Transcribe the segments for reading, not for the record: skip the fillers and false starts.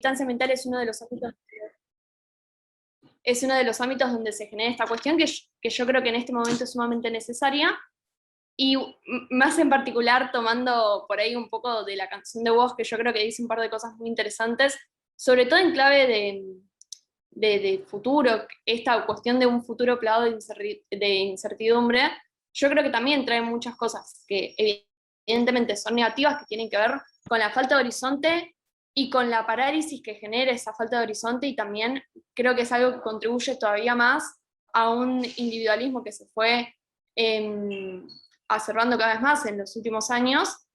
militancia ambiental es uno de los ámbitos donde se genera esta cuestión que yo creo que en este momento es sumamente necesaria, y más en particular tomando por ahí un poco de la canción de Woz, que yo creo que dice un par de cosas muy interesantes, sobre todo en clave de futuro, esta cuestión de un futuro plagado de incertidumbre. Yo creo que también trae muchas cosas que evidentemente son negativas, que tienen que ver con la falta de horizonte y con la parálisis que genera esa falta de horizonte, y también creo que es algo que contribuye todavía más a un individualismo que se fue acervando cada vez más en los últimos años.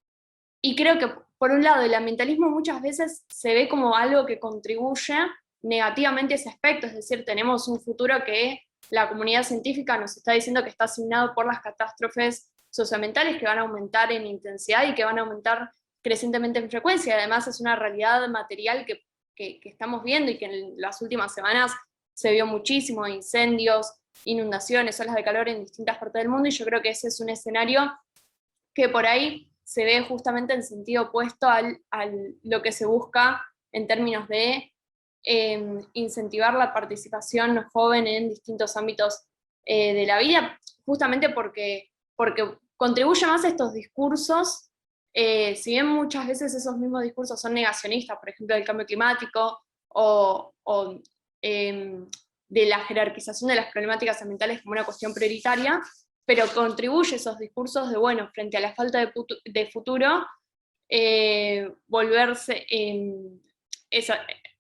Y creo que, por un lado, el ambientalismo muchas veces se ve como algo que contribuye negativamente a ese aspecto, es decir, tenemos un futuro que la comunidad científica nos está diciendo que está asignado por las catástrofes socioambientales, que van a aumentar en intensidad y que van a aumentar crecientemente en frecuencia. Además es una realidad material que estamos viendo y que en las últimas semanas se vio muchísimo: incendios, inundaciones, olas de calor en distintas partes del mundo, y yo creo que ese es un escenario que por ahí se ve justamente en sentido opuesto a lo que se busca en términos de incentivar la participación joven en distintos ámbitos de la vida, justamente porque contribuye más a estos discursos, si bien muchas veces esos mismos discursos son negacionistas, por ejemplo, del cambio climático, o de la jerarquización de las problemáticas ambientales como una cuestión prioritaria, pero contribuye esos discursos de, bueno, frente a la falta de futuro, volverse,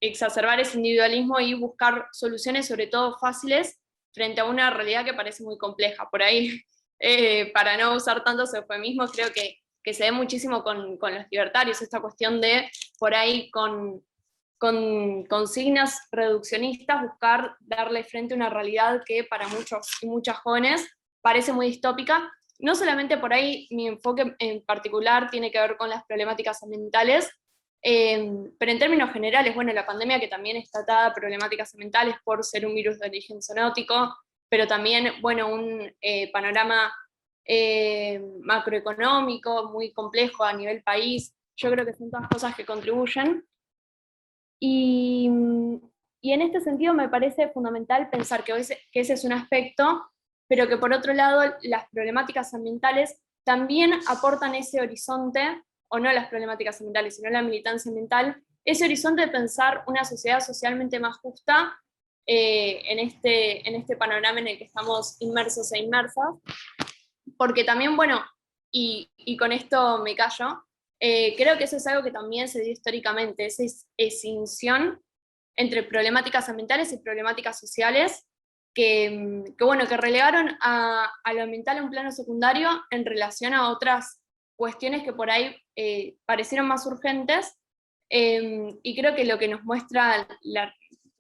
exacerbar ese individualismo y buscar soluciones, sobre todo fáciles, frente a una realidad que parece muy compleja. Por ahí, para no usar tantos eufemismos, creo que se ve muchísimo con los libertarios, esta cuestión de, por ahí, con consignas reduccionistas, buscar darle frente a una realidad que para muchos y muchas jóvenes parece muy distópica. No solamente por ahí, mi enfoque en particular tiene que ver con las problemáticas ambientales, pero en términos generales, bueno, la pandemia, que también está atada a problemáticas ambientales por ser un virus de origen zoonótico, pero también, bueno, un panorama macroeconómico muy complejo a nivel país. Yo creo que son todas cosas que contribuyen. Y, y en este sentido me parece fundamental pensar que ese es un aspecto, pero que por otro lado las problemáticas ambientales también aportan ese horizonte, o no las problemáticas ambientales, sino la militancia ambiental, ese horizonte de pensar una sociedad socialmente más justa en este panorama en el que estamos inmersos e inmersas, porque también, bueno, y con esto me callo, creo que eso es algo que también se dio históricamente, esa escinción entre problemáticas ambientales y problemáticas sociales, bueno, que relegaron a lo ambiental a un plano secundario en relación a otras cuestiones que por ahí parecieron más urgentes, y creo que lo que nos muestra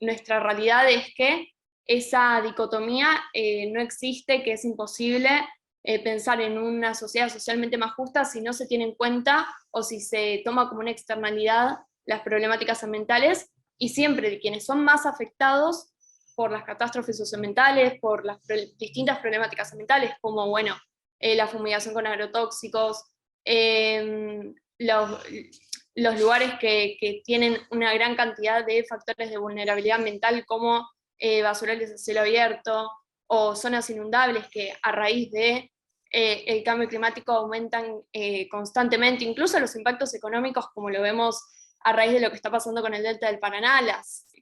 nuestra realidad es que esa dicotomía no existe, que es imposible pensar en una sociedad socialmente más justa si no se tiene en cuenta o si se toma como una externalidad las problemáticas ambientales, y siempre quienes son más afectados por las catástrofes socioambientales, por las distintas problemáticas ambientales, como, bueno, la fumigación con agrotóxicos, los lugares que tienen una gran cantidad de factores de vulnerabilidad ambiental, como basurales a cielo abierto, o zonas inundables que a raíz de el cambio climático aumentan constantemente, incluso los impactos económicos, como lo vemos a raíz de lo que está pasando con el delta del Paraná,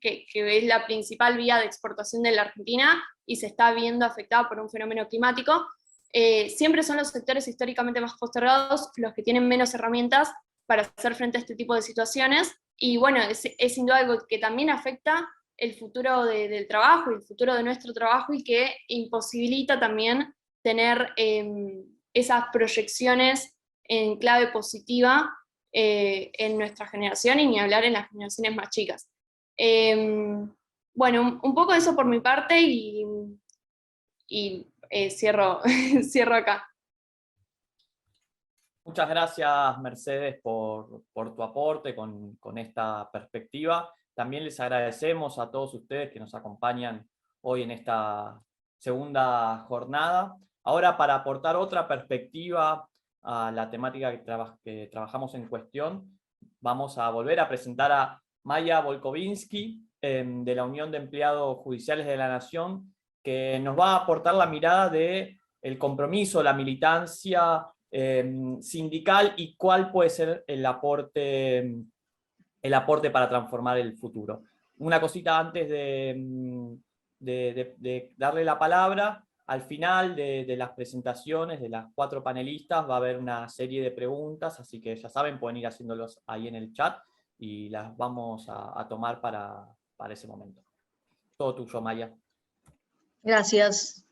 que es la principal vía de exportación de la Argentina y se está viendo afectada por un fenómeno climático. Siempre son los sectores históricamente más postergados los que tienen menos herramientas para hacer frente a este tipo de situaciones, y bueno, es sin duda algo que también afecta el futuro del trabajo, el futuro de nuestro trabajo, y que imposibilita también tener esas proyecciones en clave positiva en nuestra generación, y ni hablar en las generaciones más chicas. Bueno, un poco eso por mi parte, y cierro, cierro acá. Muchas gracias, Mercedes, por tu aporte con esta perspectiva. También les agradecemos a todos ustedes que nos acompañan hoy en esta segunda jornada. Ahora, para aportar otra perspectiva a la temática que trabajamos en cuestión, vamos a volver a presentar a Maya Volkovinsky, de la Unión de Empleados Judiciales de la Nación, que nos va a aportar la mirada del compromiso, la militancia sindical y cuál puede ser el aporte para transformar el futuro. Una cosita antes de darle la palabra. Al final de las presentaciones de las 4 panelistas va a haber una serie de preguntas, así que ya saben, pueden ir haciéndolos ahí en el chat y las vamos a tomar para ese momento. Todo tuyo, Maya. Gracias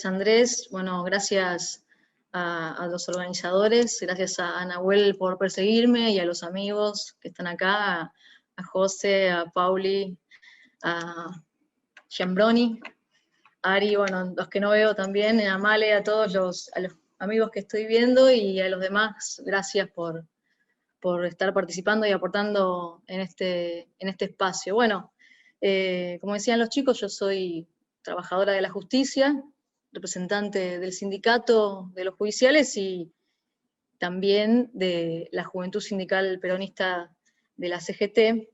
Andrés. Bueno, gracias a los organizadores, gracias a Nahuel por perseguirme y a los amigos que están acá, a José, a Pauli, a Giambroni, a Ari, bueno, los que no veo también, a Male, a todos los amigos que estoy viendo y a los demás, gracias por estar participando y aportando en este espacio. Bueno, como decían los chicos, yo soy trabajadora de la justicia, representante del sindicato de los judiciales y también de la Juventud Sindical Peronista de la CGT.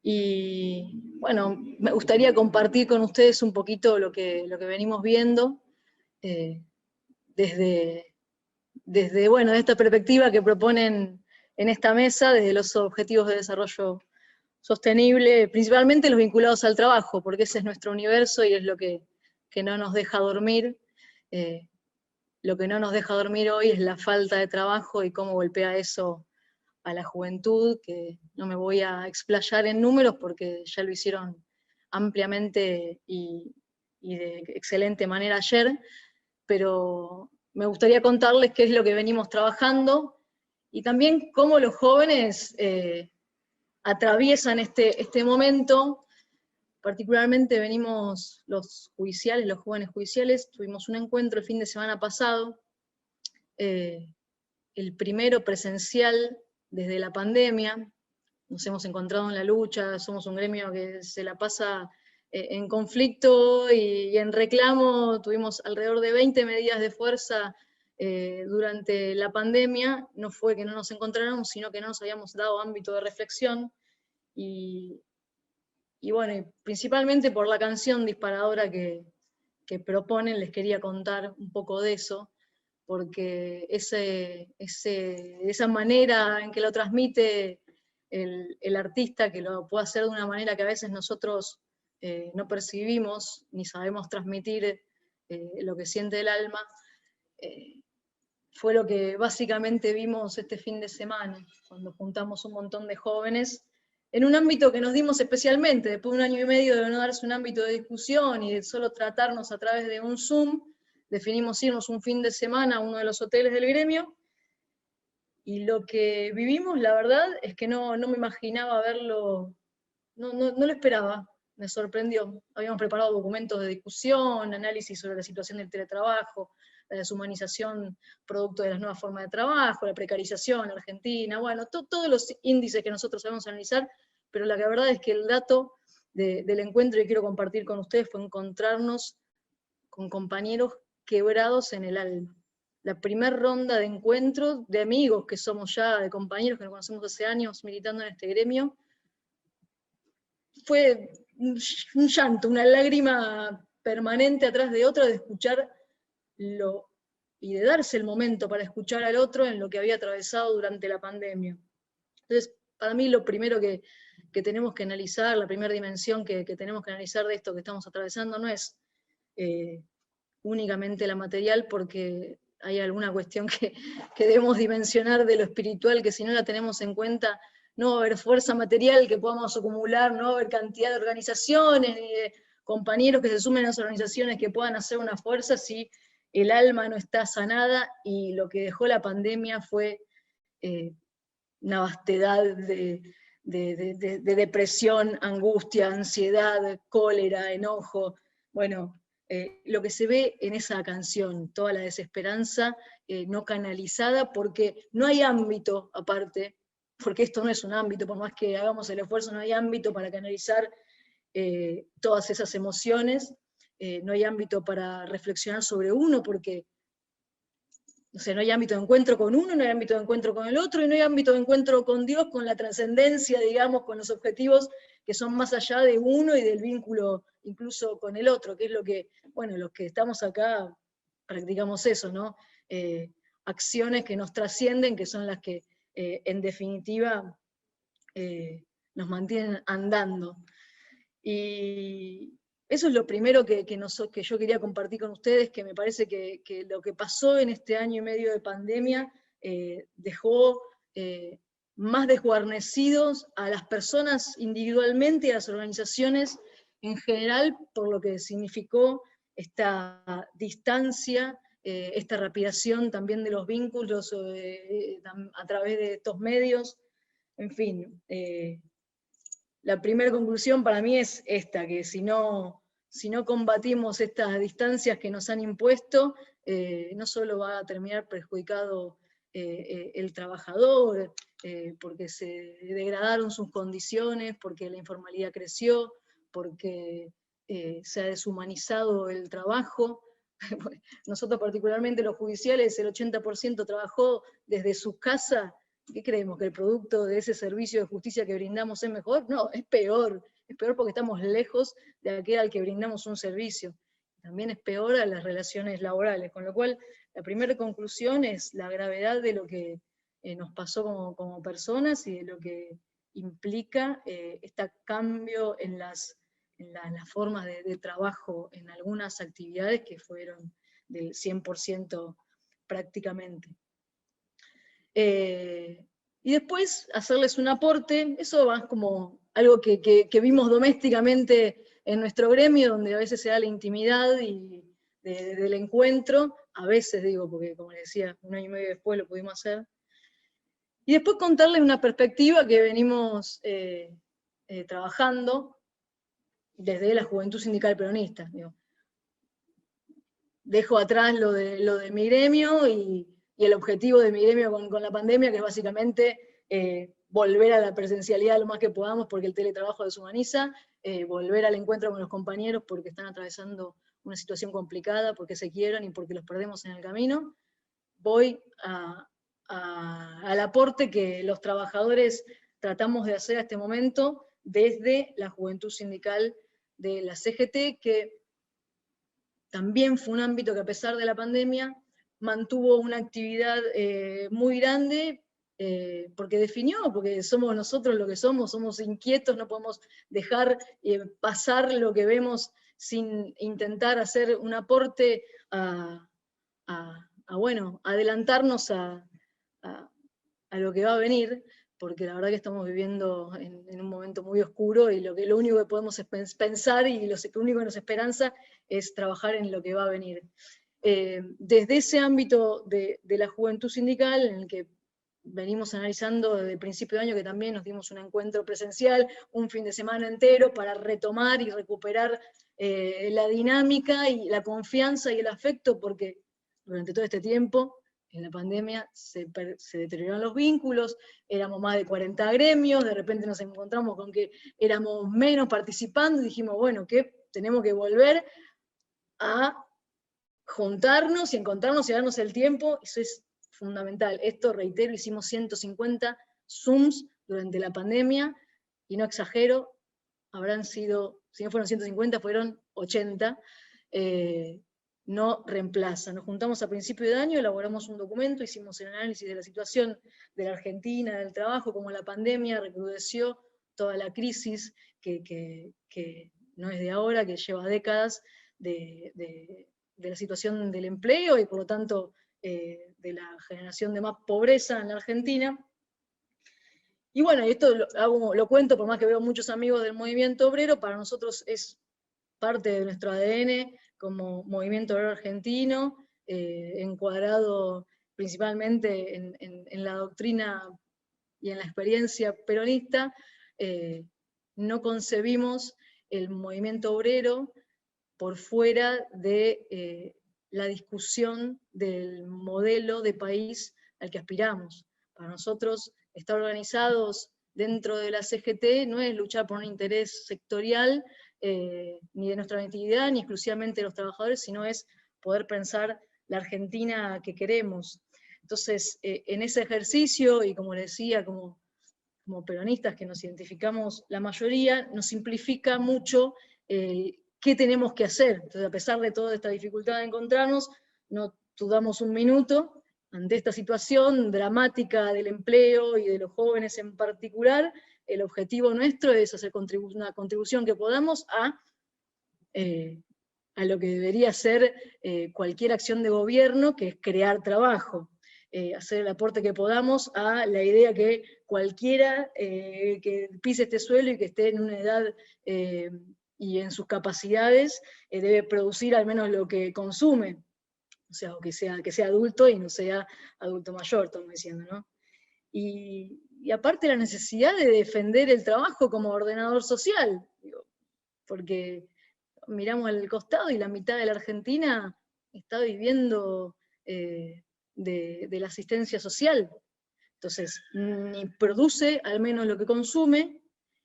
Y bueno, me gustaría compartir con ustedes un poquito lo que venimos viendo desde bueno, esta perspectiva que proponen en esta mesa, desde los objetivos de desarrollo sostenible, principalmente los vinculados al trabajo, porque ese es nuestro universo y es lo que no nos deja dormir. Lo que no nos deja dormir hoy es la falta de trabajo y cómo golpea eso a la juventud, que no me voy a explayar en números porque ya lo hicieron ampliamente y de excelente manera ayer, pero me gustaría contarles qué es lo que venimos trabajando y también cómo los jóvenes atraviesan este momento. Particularmente venimos los judiciales, los jóvenes judiciales, tuvimos un encuentro el fin de semana pasado, el primero presencial desde la pandemia. Nos hemos encontrado en la lucha, somos un gremio que se la pasa en conflicto y en reclamo. Tuvimos alrededor de 20 medidas de fuerza durante la pandemia. No fue que no nos encontráramos, sino que no nos habíamos dado ámbito de reflexión. Y bueno, principalmente por la canción disparadora que proponen, les quería contar un poco de eso, porque esa manera en que lo transmite el artista, que lo puede hacer de una manera que a veces nosotros no percibimos, ni sabemos transmitir lo que siente el alma, fue lo que básicamente vimos este fin de semana, cuando juntamos un montón de jóvenes, en un ámbito que nos dimos especialmente, después de 1 año y medio de no darse un ámbito de discusión y de solo tratarnos a través de un Zoom, definimos irnos un fin de semana a uno de los hoteles del gremio, y lo que vivimos, la verdad, es que no me imaginaba verlo, no lo esperaba, me sorprendió. Habíamos preparado documentos de discusión, análisis sobre la situación del teletrabajo, la deshumanización producto de las nuevas formas de trabajo, la precarización en Argentina, bueno, todos los índices que nosotros sabemos analizar, pero la verdad es que el dato del encuentro que quiero compartir con ustedes fue encontrarnos con compañeros quebrados en el alma. La primera ronda de encuentro de amigos que somos ya, de compañeros que nos conocemos hace años militando en este gremio, fue un llanto, una lágrima permanente atrás de otra, de escuchar y de darse el momento para escuchar al otro en lo que había atravesado durante la pandemia. Entonces, para mí lo primero que tenemos que analizar, la primera dimensión que tenemos que analizar de esto que estamos atravesando no es únicamente la material, porque hay alguna cuestión que debemos dimensionar de lo espiritual, que si no la tenemos en cuenta, no va a haber fuerza material que podamos acumular, no va a haber cantidad de organizaciones, ni de compañeros que se sumen a las organizaciones que puedan hacer una fuerza si el alma no está sanada, y lo que dejó la pandemia fue una vastedad de depresión, angustia, ansiedad, cólera, enojo. Bueno, lo que se ve en esa canción, toda la desesperanza no canalizada, porque no hay ámbito aparte, porque esto no es un ámbito, por más que hagamos el esfuerzo, no hay ámbito para canalizar todas esas emociones, no hay ámbito para reflexionar sobre uno, porque O sea, no hay ámbito de encuentro con uno, no hay ámbito de encuentro con el otro, y no hay ámbito de encuentro con Dios, con la trascendencia, digamos, con los objetivos que son más allá de uno y del vínculo incluso con el otro, que es lo que, bueno, los que estamos acá practicamos eso, ¿no? Acciones que nos trascienden, que son las que en definitiva nos mantienen andando. Y eso es lo primero que yo quería compartir con ustedes, que me parece que lo que pasó en este año y medio de pandemia dejó más desguarnecidos a las personas individualmente y a las organizaciones en general, por lo que significó esta distancia, esta rapidación también de los vínculos a través de estos medios, en fin. La primera conclusión para mí es esta, que si no combatimos estas distancias que nos han impuesto, no solo va a terminar perjudicado el trabajador, porque se degradaron sus condiciones, porque la informalidad creció, porque se ha deshumanizado el trabajo. Nosotros particularmente los judiciales, el 80% trabajó desde su casa. ¿Qué creemos? ¿Que el producto de ese servicio de justicia que brindamos es mejor? No, es peor porque estamos lejos de aquel al que brindamos un servicio. También es peor a las relaciones laborales, con lo cual la primera conclusión es la gravedad de lo que nos pasó como personas y de lo que implica este cambio en las formas de trabajo en algunas actividades que fueron del 100% prácticamente. Y después hacerles un aporte, eso va como algo que vimos domésticamente en nuestro gremio, donde a veces se da la intimidad y del encuentro, a veces digo, porque como les decía, un año y medio después lo pudimos hacer, y después contarles una perspectiva que venimos trabajando desde la Juventud Sindical Peronista. Digo. Dejo atrás lo de mi gremio y el objetivo de mi gremio con la pandemia, que es básicamente volver a la presencialidad lo más que podamos porque el teletrabajo deshumaniza, volver al encuentro con los compañeros porque están atravesando una situación complicada, porque se quieren y porque los perdemos en el camino. Voy al aporte que los trabajadores tratamos de hacer a este momento desde la Juventud Sindical de la CGT, que también fue un ámbito que a pesar de la pandemia mantuvo una actividad muy grande, porque definió, porque somos nosotros lo que somos inquietos, no podemos dejar pasar lo que vemos sin intentar hacer un aporte bueno, adelantarnos a lo que va a venir, porque la verdad que estamos viviendo en un momento muy oscuro y lo único que podemos es pensar y lo único que nos esperanza es trabajar en lo que va a venir. Desde ese ámbito de la juventud sindical, en el que venimos analizando desde el principio de año, que también nos dimos un encuentro presencial, un fin de semana entero para retomar y recuperar la dinámica y la confianza y el afecto, porque durante todo este tiempo, en la pandemia, se deterioraron los vínculos, éramos más de 40 gremios, de repente nos encontramos con que éramos menos participando, y dijimos, bueno, que tenemos que volver a juntarnos y encontrarnos y darnos el tiempo, eso es fundamental. Esto, reitero, hicimos 150 Zooms durante la pandemia, y no exagero, habrán sido, si no fueron 150, fueron 80, no reemplaza. Nos juntamos a principio de año, elaboramos un documento, hicimos el análisis de la situación de la Argentina, del trabajo, cómo la pandemia recrudeció toda la crisis que no es de ahora, que lleva décadas de la situación del empleo y por lo tanto de la generación de más pobreza en la Argentina. Y bueno, esto lo cuento, por más que veo muchos amigos del movimiento obrero, para nosotros es parte de nuestro ADN como movimiento obrero argentino, encuadrado principalmente en la doctrina y en la experiencia peronista. No concebimos el movimiento obrero por fuera de la discusión del modelo de país al que aspiramos. Para nosotros, estar organizados dentro de la CGT no es luchar por un interés sectorial, ni de nuestra entidad, ni exclusivamente de los trabajadores, sino es poder pensar la Argentina que queremos. Entonces, en ese ejercicio, y como les decía, como peronistas que nos identificamos la mayoría, nos simplifica mucho qué tenemos que hacer. Entonces, a pesar de toda esta dificultad de encontrarnos, no dudamos un minuto ante esta situación dramática del empleo y de los jóvenes en particular. El objetivo nuestro es hacer una contribución que podamos a lo que debería ser cualquier acción de gobierno, que es crear trabajo. Hacer el aporte que podamos a la idea que cualquiera que pise este suelo y que esté en una edad y en sus capacidades debe producir al menos lo que consume, o sea, que sea adulto y no sea adulto mayor, estamos diciendo, ¿no? Y aparte la necesidad de defender el trabajo como ordenador social, digo, porque miramos al costado y la mitad de la Argentina está viviendo de la asistencia social. Entonces, ni produce al menos lo que consume,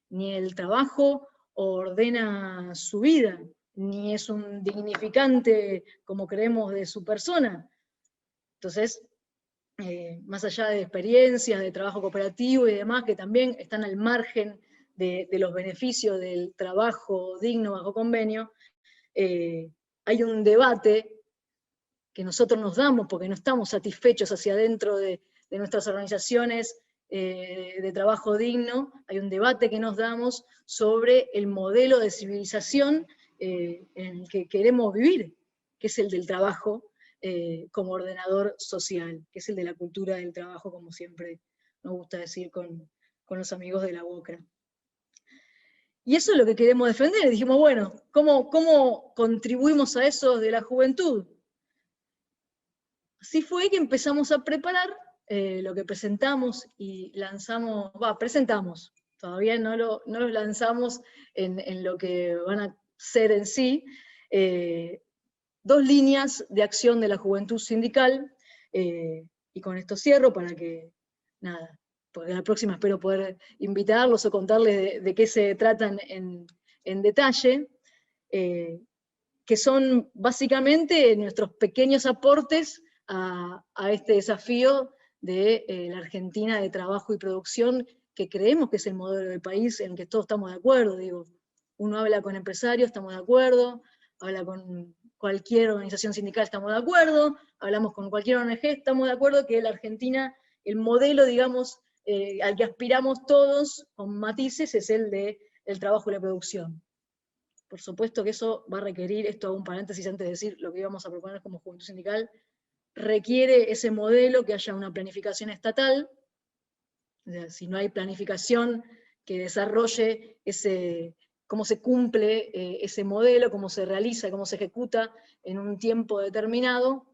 ni el trabajo ordena su vida, ni es un dignificante, como creemos, de su persona. Entonces, más allá de experiencias, de trabajo cooperativo y demás, que también están al margen de los beneficios del trabajo digno bajo convenio, hay un debate que nosotros nos damos porque no estamos satisfechos hacia adentro de nuestras organizaciones de trabajo digno. Hay un debate que nos damos sobre el modelo de civilización en el que queremos vivir, que es el del trabajo como ordenador social, que es el de la cultura del trabajo, como siempre nos gusta decir con los amigos de la UOCRA. Y eso es lo que queremos defender. Y dijimos, bueno, ¿cómo contribuimos a eso de la juventud? Así fue que empezamos a preparar lo que presentamos y lanzamos, presentamos, todavía no lo lanzamos en lo que van a ser en sí, 2 líneas de acción de la juventud sindical, y con esto cierro para que, nada, porque la próxima espero poder invitarlos o contarles de qué se tratan en detalle, que son básicamente nuestros pequeños aportes a este desafío de la Argentina de trabajo y producción, que creemos que es el modelo de país en el que todos estamos de acuerdo. Digo, uno habla con empresarios, estamos de acuerdo, habla con cualquier organización sindical, estamos de acuerdo, hablamos con cualquier ONG, estamos de acuerdo que la Argentina, el modelo, digamos, al que aspiramos todos, con matices, es el del trabajo y la producción. Por supuesto que eso va a requerir, esto hago un paréntesis antes de decir lo que íbamos a proponer como Juventud Sindical, requiere ese modelo que haya una planificación estatal. O sea, si no hay planificación que desarrolle cómo se cumple ese modelo, cómo se realiza, cómo se ejecuta en un tiempo determinado,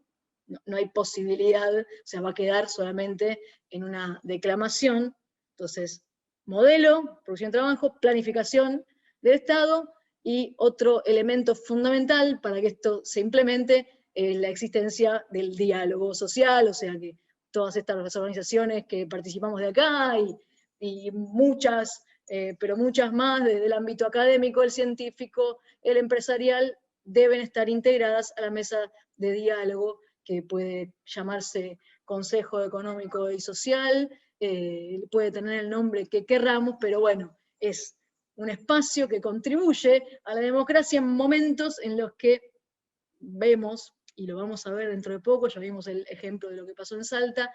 no hay posibilidad, o sea, va a quedar solamente en una declamación. Entonces, modelo, producción de trabajo, planificación del Estado, y otro elemento fundamental para que esto se implemente es la existencia del diálogo social, o sea que todas estas organizaciones que participamos de acá y muchas, pero muchas más desde el ámbito académico, el científico, el empresarial, deben estar integradas a la mesa de diálogo que puede llamarse Consejo Económico y Social, puede tener el nombre que querramos, pero bueno, es un espacio que contribuye a la democracia en momentos en los que vemos, y lo vamos a ver dentro de poco, ya vimos el ejemplo de lo que pasó en Salta,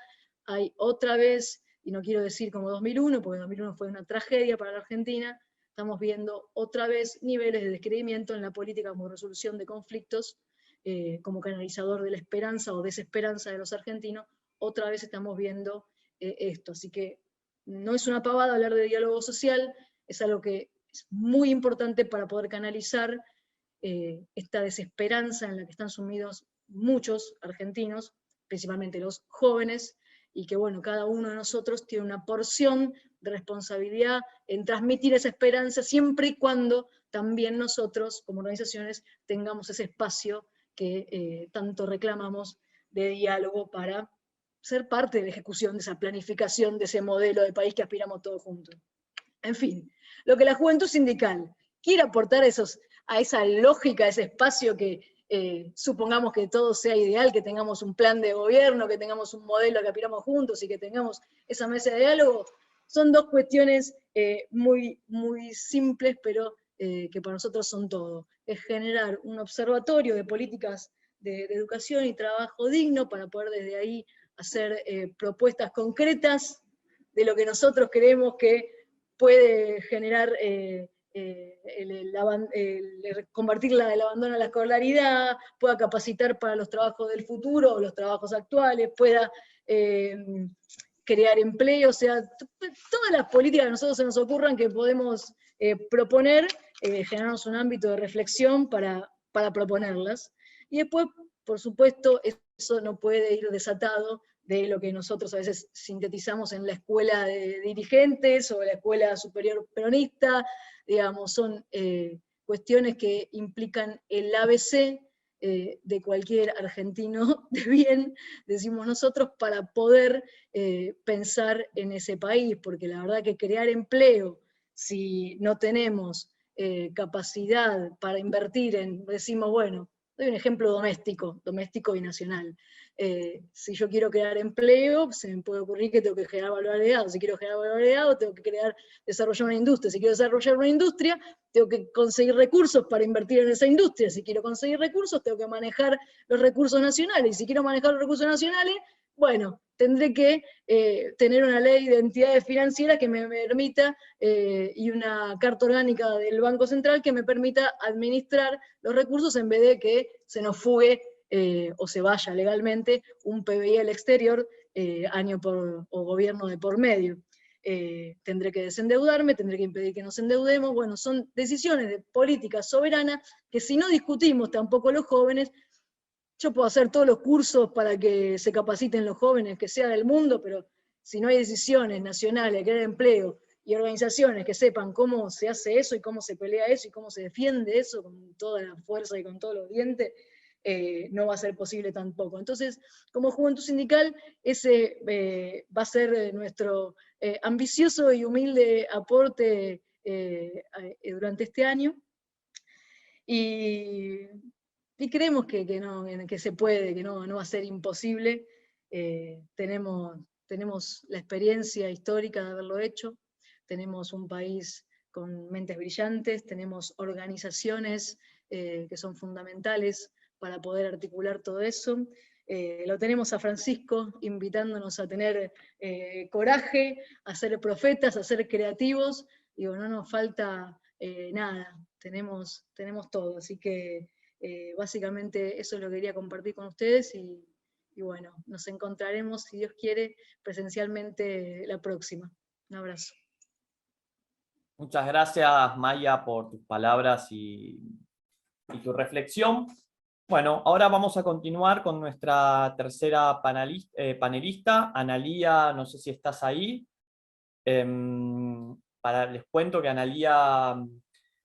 hay otra vez, y no quiero decir como 2001, porque 2001 fue una tragedia para la Argentina, estamos viendo otra vez niveles de descreimiento en la política como resolución de conflictos, como canalizador de la esperanza o desesperanza de los argentinos. Otra vez estamos viendo esto, así que no es una pavada hablar de diálogo social, es algo que es muy importante para poder canalizar esta desesperanza en la que están sumidos muchos argentinos, principalmente los jóvenes, y que bueno, cada uno de nosotros tiene una porción de responsabilidad en transmitir esa esperanza, siempre y cuando también nosotros, como organizaciones, tengamos ese espacio que tanto reclamamos de diálogo para ser parte de la ejecución de esa planificación, de ese modelo de país que aspiramos todos juntos. En fin, lo que la juventud sindical quiere aportar a esa lógica, a ese espacio que supongamos que todo sea ideal, que tengamos un plan de gobierno, que tengamos un modelo que aspiramos juntos y que tengamos esa mesa de diálogo. Son dos cuestiones muy, muy simples, pero que para nosotros son todo. Es generar un observatorio de políticas de educación y trabajo digno para poder desde ahí hacer propuestas concretas de lo que nosotros creemos que puede generar combatir el abandono a la escolaridad, pueda capacitar para los trabajos del futuro o los trabajos actuales, pueda crear empleo, o sea, todas las políticas que a nosotros se nos ocurran que podemos proponer, generarnos un ámbito de reflexión para proponerlas. Y después, por supuesto, eso no puede ir desatado de lo que nosotros a veces sintetizamos en la escuela de dirigentes o la escuela superior peronista, digamos, son cuestiones que implican el ABC de cualquier argentino de bien, decimos nosotros, para poder pensar en ese país, porque la verdad que crear empleo, si no tenemos capacidad para invertir en, decimos, bueno, doy un ejemplo doméstico y nacional. Si yo quiero crear empleo, se me puede ocurrir que tengo que generar valor agregado. Si quiero generar valor agregado, tengo que desarrollar una industria. Si quiero desarrollar una industria, tengo que conseguir recursos para invertir en esa industria. Si quiero conseguir recursos, tengo que manejar los recursos nacionales. Y si quiero manejar los recursos nacionales, bueno, tendré que tener una ley de entidades financieras que me permita, y una carta orgánica del Banco Central que me permita administrar los recursos en vez de que se nos fugue o se vaya legalmente un PBI al exterior o gobierno de por medio. Tendré que desendeudarme, tendré que impedir que nos endeudemos. Bueno, son decisiones de política soberana que si no discutimos tampoco los jóvenes. Yo puedo hacer todos los cursos para que se capaciten los jóvenes, que sea del mundo, pero si no hay decisiones nacionales de crear empleo y organizaciones que sepan cómo se hace eso y cómo se pelea eso y cómo se defiende eso con toda la fuerza y con todos los dientes, no va a ser posible tampoco. Entonces, como Juventud Sindical, ese va a ser nuestro ambicioso y humilde aporte durante este año. Y creemos que se puede, que no va a ser imposible. Tenemos la experiencia histórica de haberlo hecho, tenemos un país con mentes brillantes, tenemos organizaciones que son fundamentales para poder articular todo eso. Lo tenemos a Francisco invitándonos a tener coraje, a ser profetas, a ser creativos. Digo, no nos falta nada, tenemos todo, así que básicamente eso lo quería compartir con ustedes y bueno, nos encontraremos, si Dios quiere, presencialmente la próxima. Un abrazo. Muchas gracias, Maya, por tus palabras y tu reflexión. Bueno, ahora vamos a continuar con nuestra tercera panelista, Analía, no sé si estás ahí. Les cuento que Analía,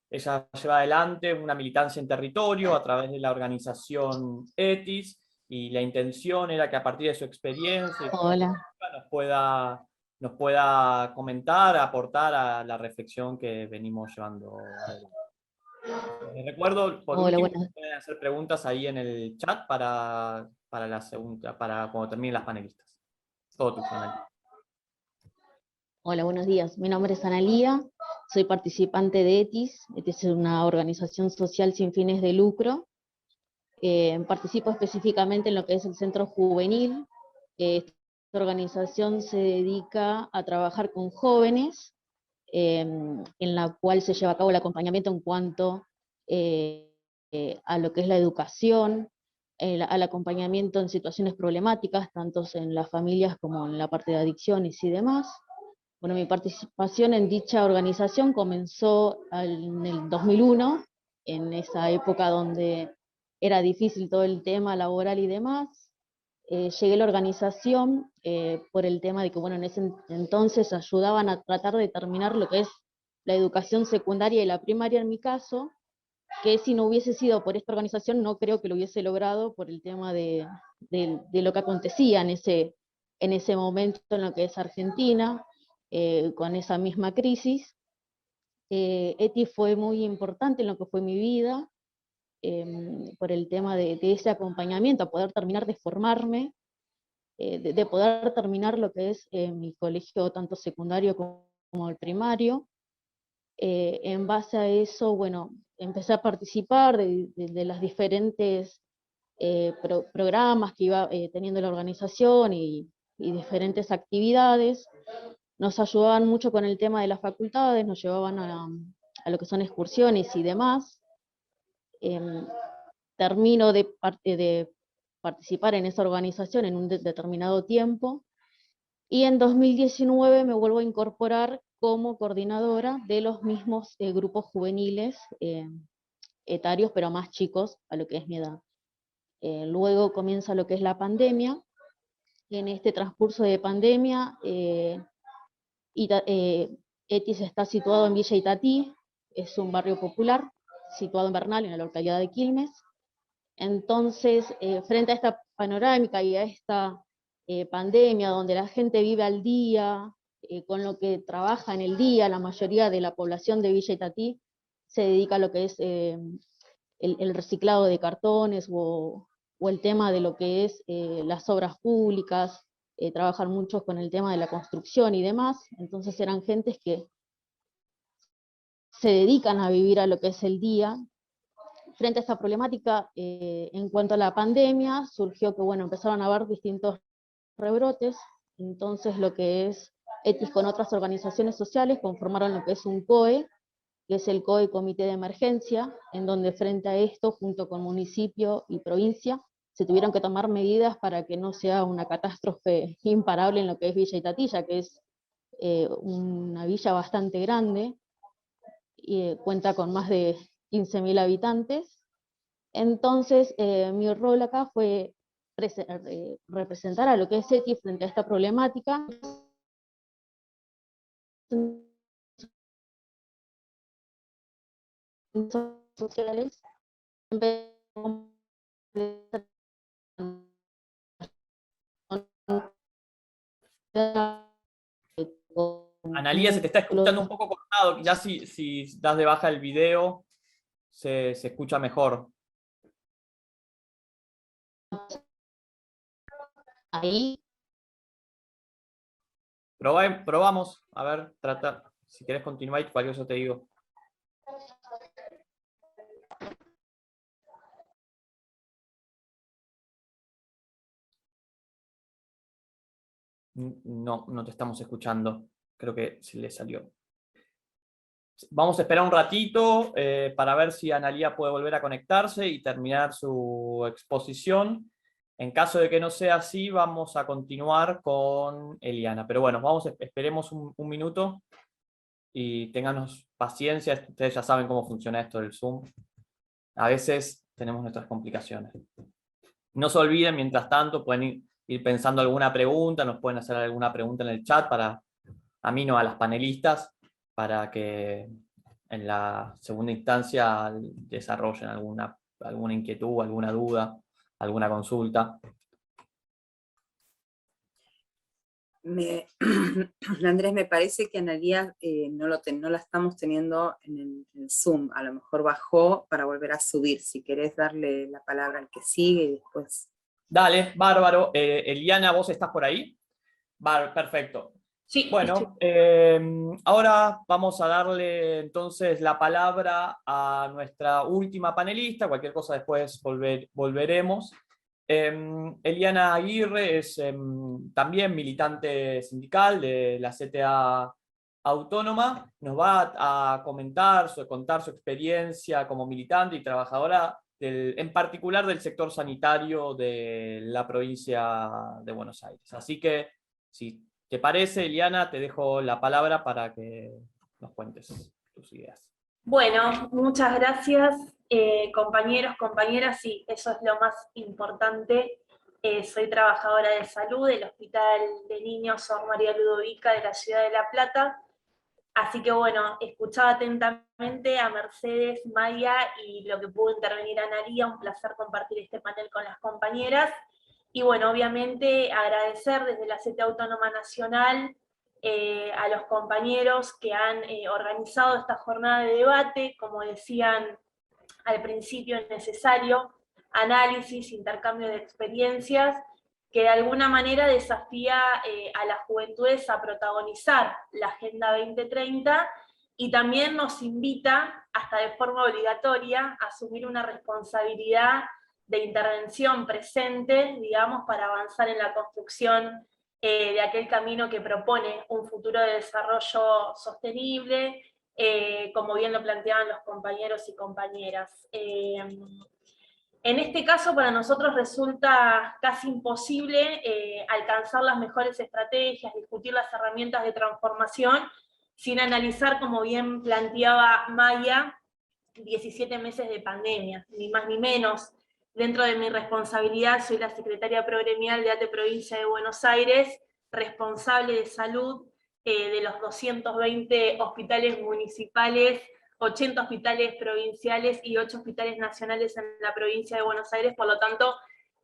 ella lleva adelante una militancia en territorio a través de la organización ETIS, y la intención era que a partir de su experiencia nos pueda comentar, aportar a la reflexión que venimos llevando adelante. Les recuerdo, por último, que pueden hacer preguntas ahí en el chat para la segunda, para cuando terminen las panelistas. Todo tu canal. Hola, buenos días. Mi nombre es Analía, soy participante de ETIS. ETIS es una organización social sin fines de lucro. Participo específicamente en lo que es el centro juvenil. Esta organización se dedica a trabajar con jóvenes, en la cual se lleva a cabo el acompañamiento en cuanto a lo que es la educación, al acompañamiento en situaciones problemáticas, tanto en las familias como en la parte de adicciones y demás. Bueno, mi participación en dicha organización comenzó en el 2001, en esa época donde era difícil todo el tema laboral y demás. Llegué a la organización por el tema de que, bueno, en ese entonces ayudaban a tratar de terminar lo que es la educación secundaria y la primaria en mi caso, que si no hubiese sido por esta organización no creo que lo hubiese logrado por el tema de lo que acontecía en ese momento en lo que es Argentina, con esa misma crisis. ETI fue muy importante en lo que fue mi vida. por el tema de ese acompañamiento, a poder terminar de formarme, de poder terminar lo que es mi colegio tanto secundario como el primario. En base a eso, bueno, empecé a participar de las diferentes programas que iba teniendo la organización y diferentes actividades. Nos ayudaban mucho con el tema de las facultades, nos llevaban a lo que son excursiones y demás. Termino de participar en esa organización en un determinado tiempo, y en 2019 me vuelvo a incorporar como coordinadora de los mismos grupos juveniles etarios, pero más chicos a lo que es mi edad. Luego comienza lo que es la pandemia, y en este transcurso de pandemia, ETIS está situado en Villa Itatí, es un barrio popular, situado en Bernal, en la localidad de Quilmes. Entonces, frente a esta panorámica y a esta pandemia, donde la gente vive al día, con lo que trabaja en el día, la mayoría de la población de Villa Itatí se dedica a lo que es el reciclado de cartones, o el tema de lo que es las obras públicas, trabajan muchos con el tema de la construcción y demás. Entonces eran gentes que se dedican a vivir a lo que es el día. Frente a esta problemática, en cuanto a la pandemia, surgió que, bueno, empezaron a haber distintos rebrotes. Entonces lo que es ETIS con otras organizaciones sociales conformaron lo que es un COE, que es el COE Comité de Emergencia, en donde frente a esto, junto con municipio y provincia, se tuvieron que tomar medidas para que no sea una catástrofe imparable en lo que es Villa Itatí, que es una villa bastante grande, y cuenta con más de 15.000 habitantes. Entonces, mi rol acá fue representar a lo que es ETI frente a esta problemática. Sociales, Analía, se te está escuchando un poco cortado, ya si das de baja el video se escucha mejor. Ahí. Probamos, a ver, trata, si querés continuar y cualquier cosa te digo. No te estamos escuchando, creo que se le salió. Vamos a esperar un ratito para ver si Analía puede volver a conectarse y terminar su exposición. En caso de que no sea así, vamos a continuar con Eliana. Pero bueno, esperemos un minuto y ténganos paciencia. Ustedes ya saben cómo funciona esto del Zoom. A veces tenemos nuestras complicaciones. No se olviden, mientras tanto, pueden ir pensando alguna pregunta, nos pueden hacer alguna pregunta en el chat a mí, no a las panelistas, para que en la segunda instancia desarrollen alguna inquietud, alguna duda, alguna consulta. Andrés, me parece que Analía no la estamos teniendo en el Zoom. A lo mejor bajó para volver a subir. Si querés darle la palabra al que sigue y después... Dale, bárbaro. Eliana, ¿vos estás por ahí? Perfecto. Sí, bueno, ahora vamos a darle entonces la palabra a nuestra última panelista. Cualquier cosa después volveremos. Eliana Aguirre es también militante sindical de la CTA Autónoma. Nos va a contar su experiencia como militante y trabajadora, en particular del sector sanitario de la provincia de Buenos Aires. Así que, si te parece, Eliana, te dejo la palabra para que nos cuentes tus ideas. Bueno, muchas gracias, compañeros, compañeras, sí, eso es lo más importante. Soy trabajadora de salud del Hospital de Niños Sor María Ludovica de la ciudad de La Plata. Así que bueno, escuchaba atentamente a Mercedes, Maya y lo que pudo intervenir Analía. Un placer compartir este panel con las compañeras. Y bueno, obviamente agradecer desde la CTA Autónoma Nacional a los compañeros que han organizado esta jornada de debate. Como decían al principio necesario, análisis, intercambio de experiencias, que de alguna manera desafía a las juventudes a protagonizar la Agenda 2030 y también nos invita, hasta de forma obligatoria, a asumir una responsabilidad de intervención presente, digamos, para avanzar en la construcción de aquel camino que propone un futuro de desarrollo sostenible, como bien lo planteaban los compañeros y compañeras. En este caso, para nosotros resulta casi imposible alcanzar las mejores estrategias, discutir las herramientas de transformación, sin analizar, como bien planteaba Maya, 17 meses de pandemia, ni más ni menos. Dentro de mi responsabilidad, soy la secretaria progremial de ATE Provincia de Buenos Aires, responsable de salud de los 220 hospitales municipales, 80 hospitales provinciales y 8 hospitales nacionales en la provincia de Buenos Aires, por lo tanto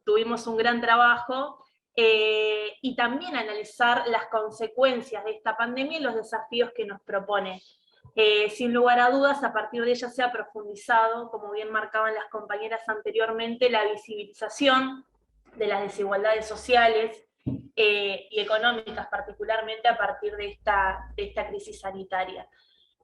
tuvimos un gran trabajo, y también analizar las consecuencias de esta pandemia y los desafíos que nos propone. Sin lugar a dudas, a partir de ella se ha profundizado, como bien marcaban las compañeras anteriormente, la visibilización de las desigualdades sociales y económicas, particularmente a partir de esta crisis sanitaria.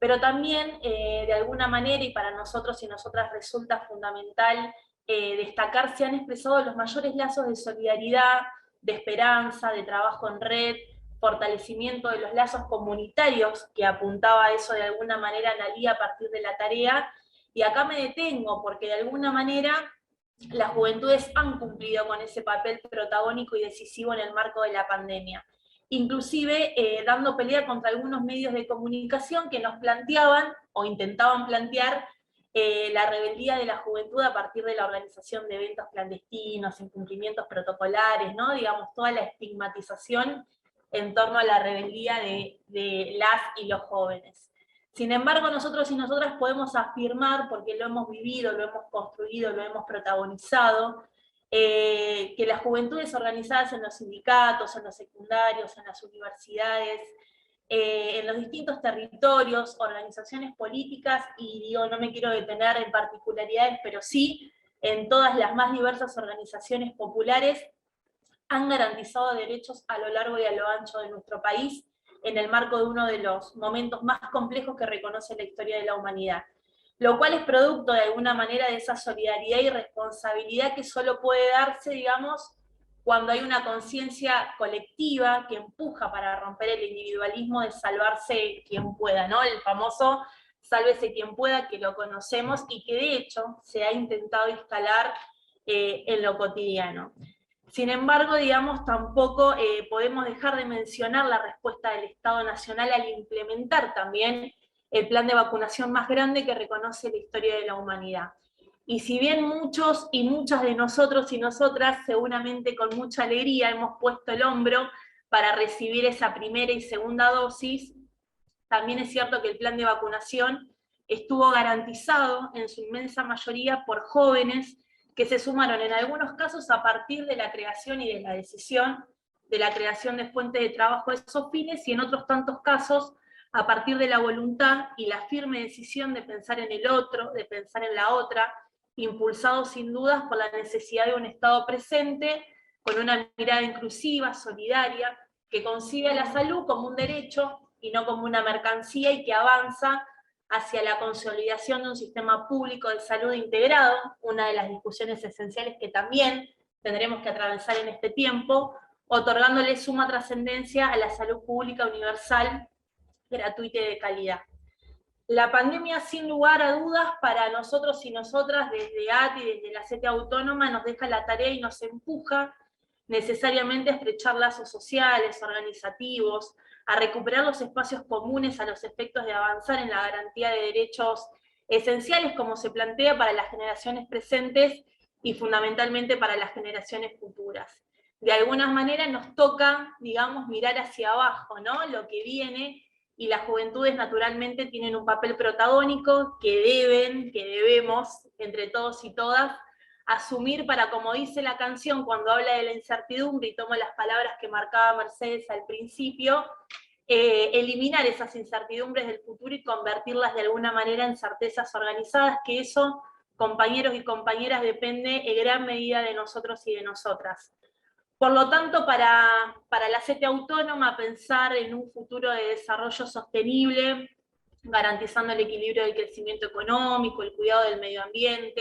Pero también, de alguna manera, y para nosotros y nosotras resulta fundamental destacar, se han expresado los mayores lazos de solidaridad, de esperanza, de trabajo en red, fortalecimiento de los lazos comunitarios, que apuntaba a eso de alguna manera Analía a partir de la tarea, y acá me detengo, porque de alguna manera las juventudes han cumplido con ese papel protagónico y decisivo en el marco de la pandemia. Inclusive dando pelea contra algunos medios de comunicación que nos planteaban, o intentaban plantear, la rebeldía de la juventud a partir de la organización de eventos clandestinos, incumplimientos protocolares, ¿no? Digamos, toda la estigmatización en torno a la rebeldía de las y los jóvenes. Sin embargo, nosotros y nosotras podemos afirmar, porque lo hemos vivido, lo hemos construido, lo hemos protagonizado, que las juventudes organizadas en los sindicatos, en los secundarios, en las universidades, en los distintos territorios, organizaciones políticas, y digo, no me quiero detener en particularidades, pero sí en todas las más diversas organizaciones populares, han garantizado derechos a lo largo y a lo ancho de nuestro país, en el marco de uno de los momentos más complejos que reconoce la historia de la humanidad. Lo cual es producto de alguna manera de esa solidaridad y responsabilidad que solo puede darse, digamos, cuando hay una conciencia colectiva que empuja para romper el individualismo de salvarse quien pueda, ¿no? El famoso sálvese quien pueda, que lo conocemos y que de hecho se ha intentado instalar en lo cotidiano. Sin embargo, digamos, tampoco podemos dejar de mencionar la respuesta del Estado Nacional al implementar también el plan de vacunación más grande que reconoce la historia de la humanidad. Y si bien muchos y muchas de nosotros y nosotras seguramente con mucha alegría hemos puesto el hombro para recibir esa primera y segunda dosis, también es cierto que el plan de vacunación estuvo garantizado en su inmensa mayoría por jóvenes que se sumaron en algunos casos a partir de la creación y de la decisión de la creación de fuentes de trabajo de esos fines, y en otros tantos casos a partir de la voluntad y la firme decisión de pensar en el otro, de pensar en la otra, impulsados sin dudas por la necesidad de un Estado presente, con una mirada inclusiva, solidaria, que concibe a la salud como un derecho y no como una mercancía, y que avanza hacia la consolidación de un sistema público de salud integrado, una de las discusiones esenciales que también tendremos que atravesar en este tiempo, otorgándole suma trascendencia a la salud pública universal, gratuita y de calidad. La pandemia, sin lugar a dudas, para nosotros y nosotras, desde ATE y desde la CTA Autónoma, nos deja la tarea y nos empuja necesariamente a estrechar lazos sociales, organizativos, a recuperar los espacios comunes a los efectos de avanzar en la garantía de derechos esenciales, como se plantea para las generaciones presentes y fundamentalmente para las generaciones futuras. De alguna manera nos toca, digamos, mirar hacia abajo, ¿no? Lo que viene, y las juventudes naturalmente tienen un papel protagónico que debemos, entre todos y todas, asumir para, como dice la canción cuando habla de la incertidumbre, y tomo las palabras que marcaba Mercedes al principio, eliminar esas incertidumbres del futuro y convertirlas de alguna manera en certezas organizadas, que eso compañeros y compañeras depende en gran medida de nosotros y de nosotras. Por lo tanto, para la CTA Autónoma, pensar en un futuro de desarrollo sostenible, garantizando el equilibrio del crecimiento económico, el cuidado del medio ambiente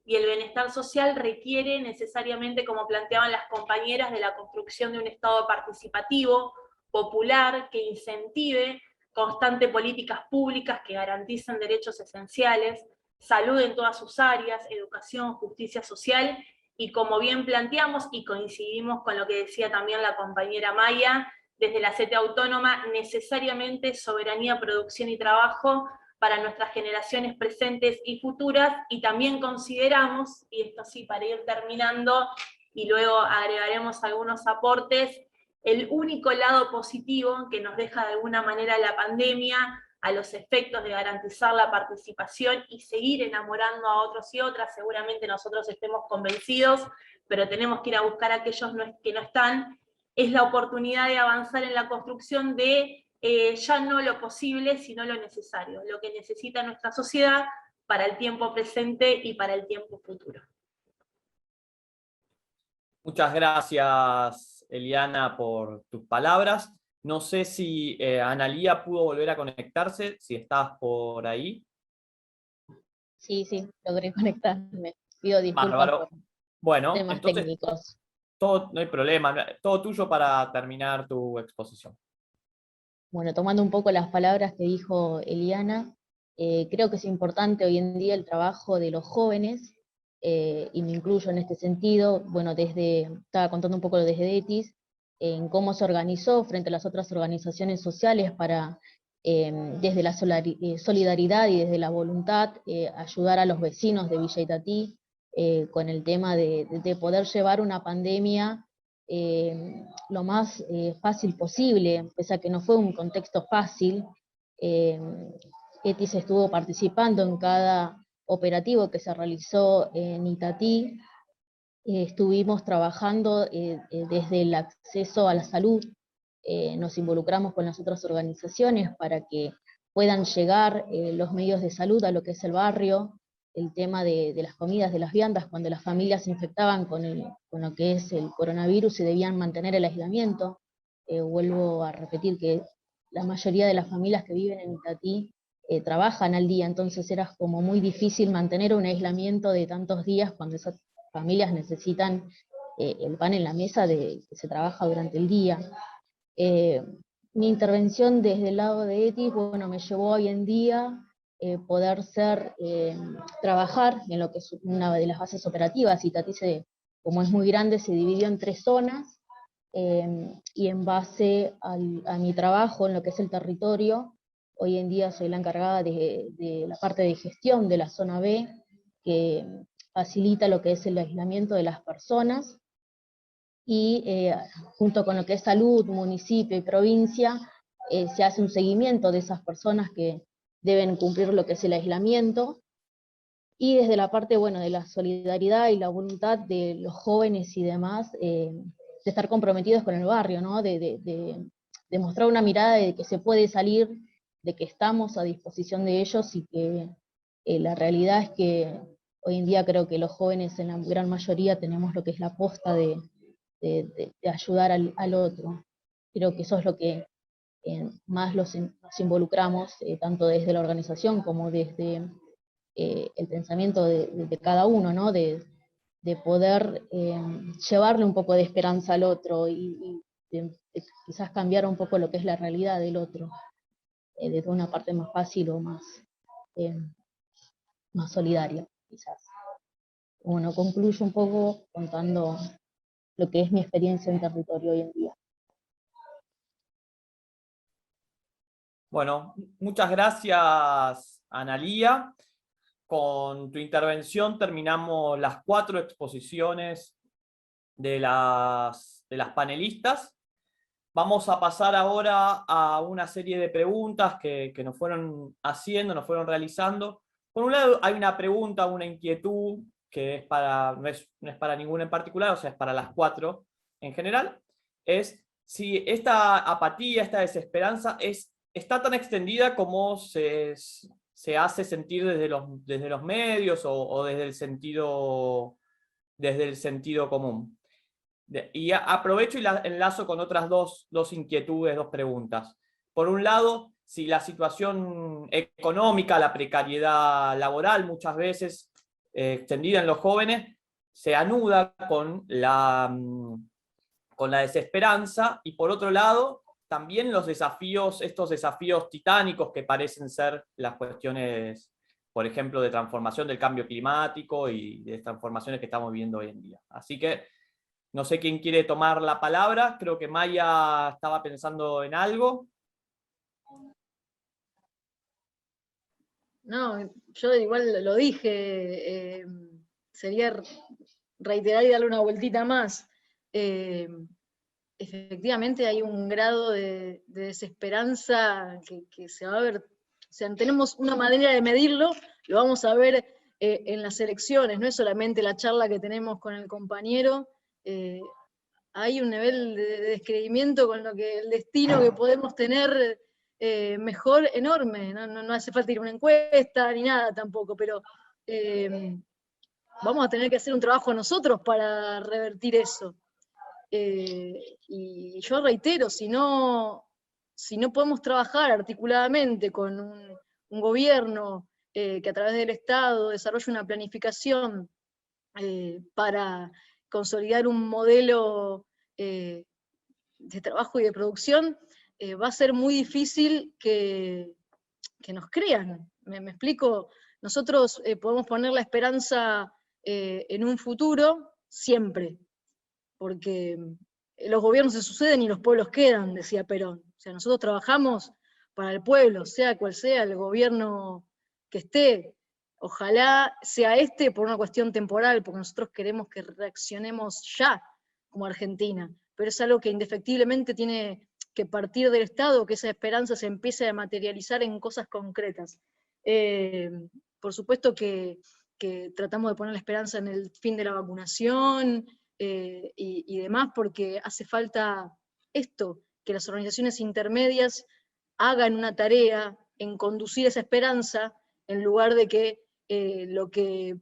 y el bienestar social, requiere necesariamente, como planteaban las compañeras, de la construcción de un Estado participativo, popular, que incentive constante políticas públicas que garanticen derechos esenciales, salud en todas sus áreas, educación, justicia social, y como bien planteamos, y coincidimos con lo que decía también la compañera Maya, desde la CTA Autónoma, necesariamente soberanía, producción y trabajo para nuestras generaciones presentes y futuras, y también consideramos, y esto sí para ir terminando, y luego agregaremos algunos aportes, el único lado positivo que nos deja de alguna manera la pandemia, a los efectos de garantizar la participación y seguir enamorando a otros y otras, seguramente nosotros estemos convencidos, pero tenemos que ir a buscar a aquellos que no están, es la oportunidad de avanzar en la construcción de ya no lo posible, sino lo necesario, lo que necesita nuestra sociedad para el tiempo presente y para el tiempo futuro. Muchas gracias, Eliana, por tus palabras. No sé si Analía pudo volver a conectarse, si estás por ahí. Sí, logré conectarme. Pido disculpas Bárbaro. por Bueno, temas entonces técnicos. no hay problema, todo tuyo para terminar tu exposición. Bueno, tomando un poco las palabras que dijo Eliana, creo que es importante hoy en día el trabajo de los jóvenes, y me incluyo en este sentido. Bueno, estaba contando un poco desde ETIS, en cómo se organizó frente a las otras organizaciones sociales para, desde la solidaridad y desde la voluntad, ayudar a los vecinos de Villa Itatí, con el tema de poder llevar una pandemia lo más fácil posible, pese a que no fue un contexto fácil. ETIS estuvo participando en cada operativo que se realizó en Itatí. Estuvimos trabajando desde el acceso a la salud, nos involucramos con las otras organizaciones para que puedan llegar los medios de salud a lo que es el barrio, el tema de las comidas, de las viandas, cuando las familias se infectaban con lo que es el coronavirus y debían mantener el aislamiento. Vuelvo a repetir que la mayoría de las familias que viven en Itatí trabajan al día, entonces era como muy difícil mantener un aislamiento de tantos días cuando esas familias necesitan el pan en la mesa que se trabaja durante el día. Mi intervención desde el lado de ETIS, bueno, me llevó hoy en día poder trabajar en lo que es una de las bases operativas. Itatí, como es muy grande, se dividió en 3 zonas, y en base a mi trabajo en lo que es el territorio, hoy en día soy la encargada de la parte de gestión de la zona B, que facilita lo que es el aislamiento de las personas, y junto con lo que es salud, municipio y provincia, se hace un seguimiento de esas personas que deben cumplir lo que es el aislamiento, y desde la parte, bueno, de la solidaridad y la voluntad de los jóvenes y demás, de estar comprometidos con el barrio, ¿no? de mostrar una mirada de que se puede salir, de que estamos a disposición de ellos, y que la realidad es que hoy en día creo que los jóvenes en la gran mayoría tenemos lo que es la posta de ayudar al otro. Creo que eso es lo que más nos involucramos, tanto desde la organización como desde el pensamiento de cada uno, ¿no? De poder llevarle un poco de esperanza al otro, y de quizás cambiar un poco lo que es la realidad del otro, desde una parte más fácil o más solidaria, quizás. Bueno, concluyo un poco contando lo que es mi experiencia en territorio hoy en día. Bueno, muchas gracias, Analía. Con tu intervención terminamos las 4 exposiciones de las panelistas. Vamos a pasar ahora a una serie de preguntas que nos fueron haciendo, nos fueron realizando. Por un lado, hay una pregunta, una inquietud, que es no es para ninguna en particular, o sea, es para las 4 en general, es si esta apatía, esta desesperanza está tan extendida como se se hace sentir desde los medios o desde el sentido común. Y aprovecho y enlazo con otras dos inquietudes, dos preguntas. Por un lado, si la situación económica, la precariedad laboral, muchas veces extendida en los jóvenes, se anuda con la desesperanza, y por otro lado, también estos desafíos titánicos que parecen ser las cuestiones, por ejemplo, de transformación del cambio climático y de transformaciones que estamos viviendo hoy en día. Así que no sé quién quiere tomar la palabra. Creo que Maya estaba pensando en algo. No, yo igual lo dije, sería reiterar y darle una vueltita más. Efectivamente hay un grado de desesperanza que se va a ver, o sea, tenemos una manera de medirlo, lo vamos a ver en las elecciones, no es solamente la charla que tenemos con el compañero, hay un nivel de descreimiento con lo que el destino que podemos tener mejor enorme, no hace falta ir a una encuesta ni nada tampoco, pero vamos a tener que hacer un trabajo nosotros para revertir eso. Y yo reitero, si no podemos trabajar articuladamente con un gobierno que a través del Estado desarrolle una planificación para consolidar un modelo de trabajo y de producción, va a ser muy difícil que nos crean. ¿Me explico? Nosotros podemos poner la esperanza en un futuro siempre, porque los gobiernos se suceden y los pueblos quedan, decía Perón. O sea, nosotros trabajamos para el pueblo, sea cual sea el gobierno que esté. Ojalá sea este por una cuestión temporal, porque nosotros queremos que reaccionemos ya como Argentina, pero es algo que indefectiblemente tiene que partir del Estado, que esa esperanza se empiece a materializar en cosas concretas. Por supuesto que tratamos de poner la esperanza en el fin de la vacunación, y demás, porque hace falta esto, que las organizaciones intermedias hagan una tarea en conducir esa esperanza, en lugar de que lo que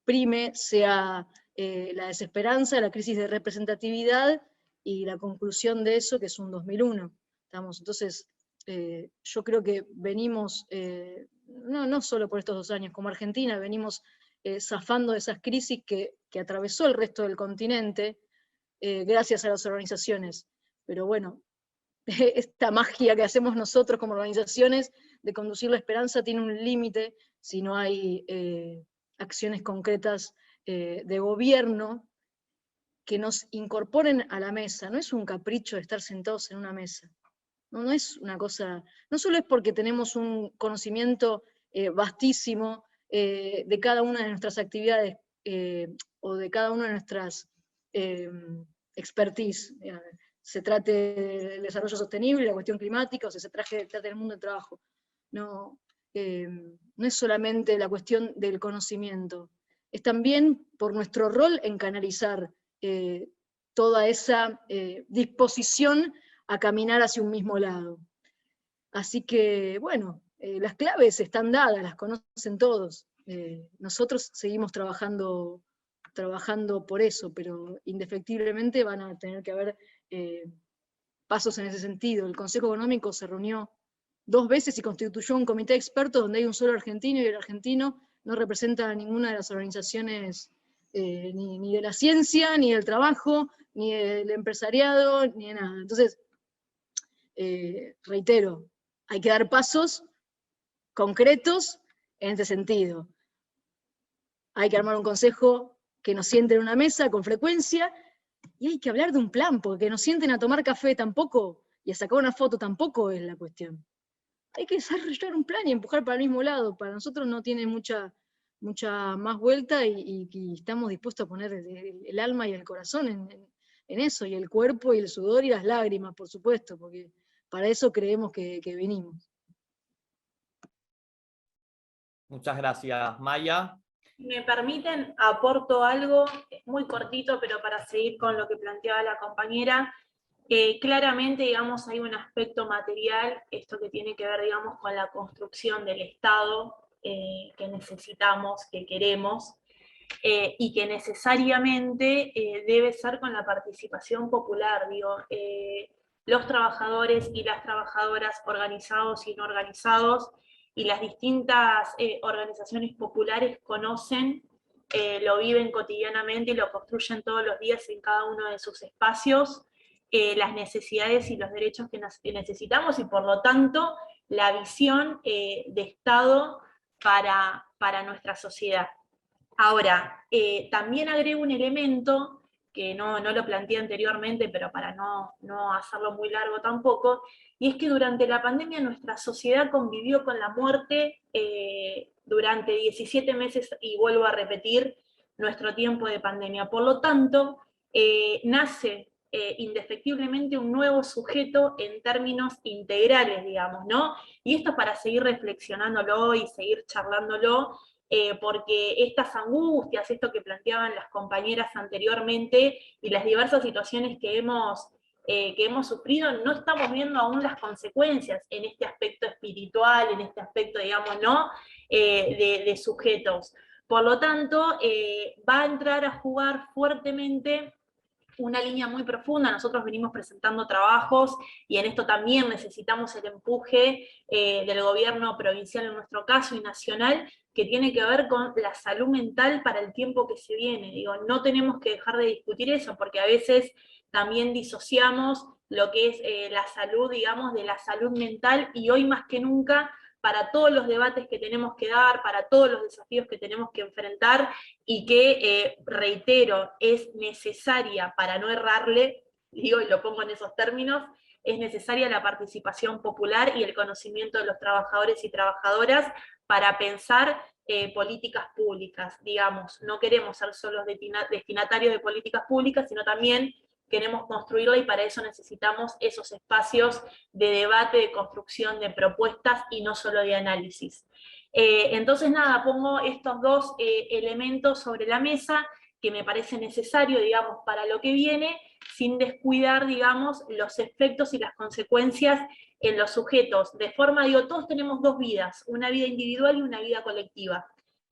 prime sea la desesperanza, la crisis de representatividad y la conclusión de eso, que es un 2001. Entonces, yo creo que venimos, no solo por estos 2 años, como Argentina, venimos zafando de esas crisis que atravesó el resto del continente, gracias a las organizaciones. Pero bueno, esta magia que hacemos nosotros como organizaciones de conducir la esperanza tiene un límite si no hay acciones concretas de gobierno que nos incorporen a la mesa. No es un capricho de estar sentados en una mesa. No es una cosa, no solo es porque tenemos un conocimiento vastísimo de cada una de nuestras actividades o de cada una de nuestras expertise, se trate del desarrollo sostenible, la cuestión climática, o se trate del mundo del trabajo. No es solamente la cuestión del conocimiento, es también por nuestro rol en canalizar toda esa disposición a caminar hacia un mismo lado. Así que, bueno, las claves están dadas, las conocen todos. Nosotros seguimos trabajando por eso, pero indefectiblemente van a tener que haber pasos en ese sentido. El Consejo Económico se reunió 2 veces y constituyó un comité de expertos donde hay un solo argentino, y el argentino no representa a ninguna de las organizaciones ni de la ciencia, ni del trabajo, ni del empresariado, ni de nada. Entonces, reitero, hay que dar pasos concretos en este sentido. Hay que armar un consejo que nos siente en una mesa con frecuencia, y hay que hablar de un plan, porque que nos sienten a tomar café tampoco, y a sacar una foto tampoco es la cuestión. Hay que desarrollar un plan y empujar para el mismo lado. Para nosotros no tiene mucha más vuelta, y estamos dispuestos a poner el alma y el corazón en eso, y el cuerpo y el sudor y las lágrimas, por supuesto, porque para eso creemos que venimos. Muchas gracias, Maya. Si me permiten, aporto algo muy cortito, pero para seguir con lo que planteaba la compañera. Claramente, digamos, hay un aspecto material, esto que tiene que ver, digamos, con la construcción del Estado que necesitamos, que queremos, y que necesariamente debe ser con la participación popular, digo, los trabajadores y las trabajadoras organizados y no organizados, y las distintas organizaciones populares conocen, lo viven cotidianamente y lo construyen todos los días en cada uno de sus espacios, las necesidades y los derechos que necesitamos, y por lo tanto la visión de Estado para nuestra sociedad. Ahora, también agrego un elemento que no lo planteé anteriormente, pero para no hacerlo muy largo tampoco, y es que durante la pandemia nuestra sociedad convivió con la muerte durante 17 meses, y vuelvo a repetir, nuestro tiempo de pandemia. Por lo tanto, nace indefectiblemente un nuevo sujeto en términos integrales, digamos, ¿no? Y esto para seguir reflexionándolo y seguir charlándolo, porque estas angustias, esto que planteaban las compañeras anteriormente, y las diversas situaciones que hemos sufrido, no estamos viendo aún las consecuencias en este aspecto espiritual, en este aspecto, digamos, ¿no? De sujetos. Por lo tanto, va a entrar a jugar fuertemente una línea muy profunda. Nosotros venimos presentando trabajos, y en esto también necesitamos el empuje del gobierno provincial en nuestro caso, y nacional, que tiene que ver con la salud mental para el tiempo que se viene. Digo, no tenemos que dejar de discutir eso, porque a veces también disociamos lo que es la salud, digamos, de la salud mental, y hoy más que nunca, para todos los debates que tenemos que dar, para todos los desafíos que tenemos que enfrentar, y que, reitero, es necesaria para no errarle, digo y lo pongo en esos términos, es necesaria la participación popular y el conocimiento de los trabajadores y trabajadoras para pensar políticas públicas, digamos. No queremos ser solo destinatarios de políticas públicas, sino también queremos construirla, y para eso necesitamos esos espacios de debate, de construcción de propuestas, y no solo de análisis. Entonces nada, pongo estos dos elementos sobre la mesa que me parece necesario, digamos, para lo que viene, sin descuidar, digamos, los efectos y las consecuencias en los sujetos. De forma, digo, todos tenemos dos vidas, una vida individual y una vida colectiva,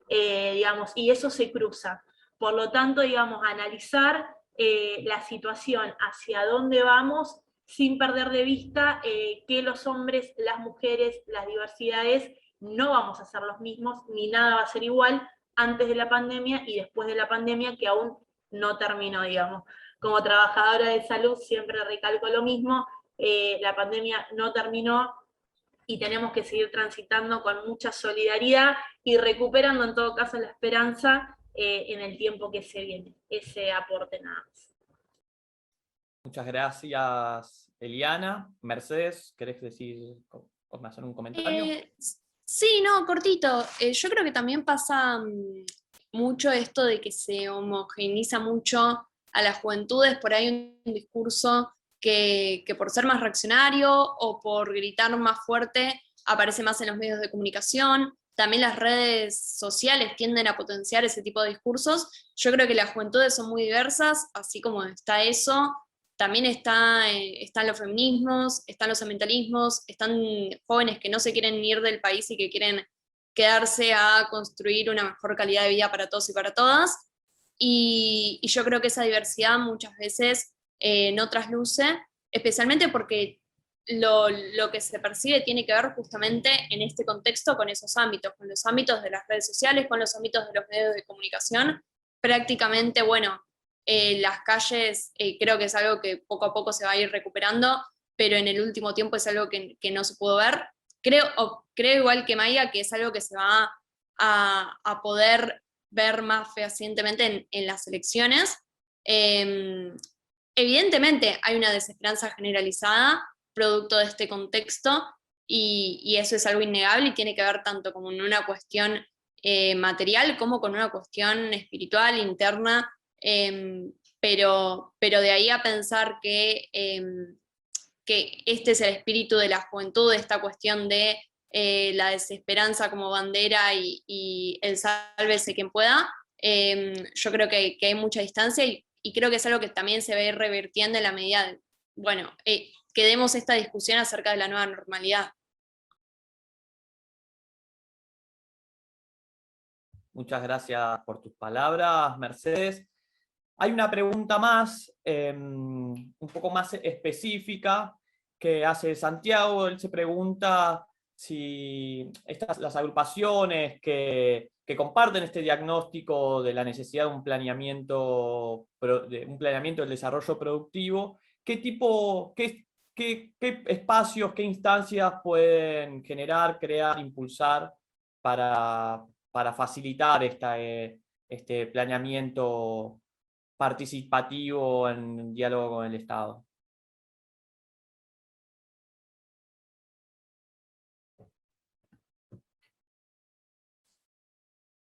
digamos, y eso se cruza. Por lo tanto, digamos, analizar la situación, hacia dónde vamos, sin perder de vista que los hombres, las mujeres, las diversidades, no vamos a ser los mismos, ni nada va a ser igual antes de la pandemia y después de la pandemia, que aún no terminó, digamos. Como trabajadora de salud siempre recalco lo mismo, la pandemia no terminó, y tenemos que seguir transitando con mucha solidaridad y recuperando en todo caso la esperanza en el tiempo que se viene. Ese aporte nada más. Muchas gracias, Eliana. Mercedes, ¿querés hacer un comentario? Sí, no, cortito. Yo creo que también pasa mucho esto de que se homogeneiza mucho a las juventudes. Por ahí un discurso que por ser más reaccionario o por gritar más fuerte aparece más en los medios de comunicación. También las redes sociales tienden a potenciar ese tipo de discursos. Yo creo que las juventudes son muy diversas, así como está eso. También están los feminismos, están los ambientalismos, están jóvenes que no se quieren ir del país y que quieren quedarse a construir una mejor calidad de vida para todos y para todas. Y yo creo que esa diversidad muchas veces no trasluce, especialmente porque lo que se percibe tiene que ver justamente en este contexto con esos ámbitos, con los ámbitos de las redes sociales, con los ámbitos de los medios de comunicación. Prácticamente, bueno, las calles creo que es algo que poco a poco se va a ir recuperando, pero en el último tiempo es algo que no se pudo ver. Creo igual que Maya que es algo que se va a poder ver más fehacientemente en las elecciones. Evidentemente hay una desesperanza generalizada producto de este contexto, y eso es algo innegable y tiene que ver tanto como en una cuestión material como con una cuestión espiritual, interna, pero de ahí a pensar que este es el espíritu de la juventud, esta cuestión de la desesperanza como bandera y el sálvese quien pueda, yo creo que hay mucha distancia, y creo que es algo que también se va a ir revirtiendo en la medida bueno, que demos esta discusión acerca de la nueva normalidad. Muchas gracias por tus palabras, Mercedes. Hay una pregunta más, un poco más específica, que hace Santiago. Él se pregunta si las agrupaciones que comparten este diagnóstico de la necesidad de un planeamiento del desarrollo productivo, qué espacios, qué instancias pueden generar, crear, impulsar para facilitar este planeamiento participativo en diálogo con el Estado.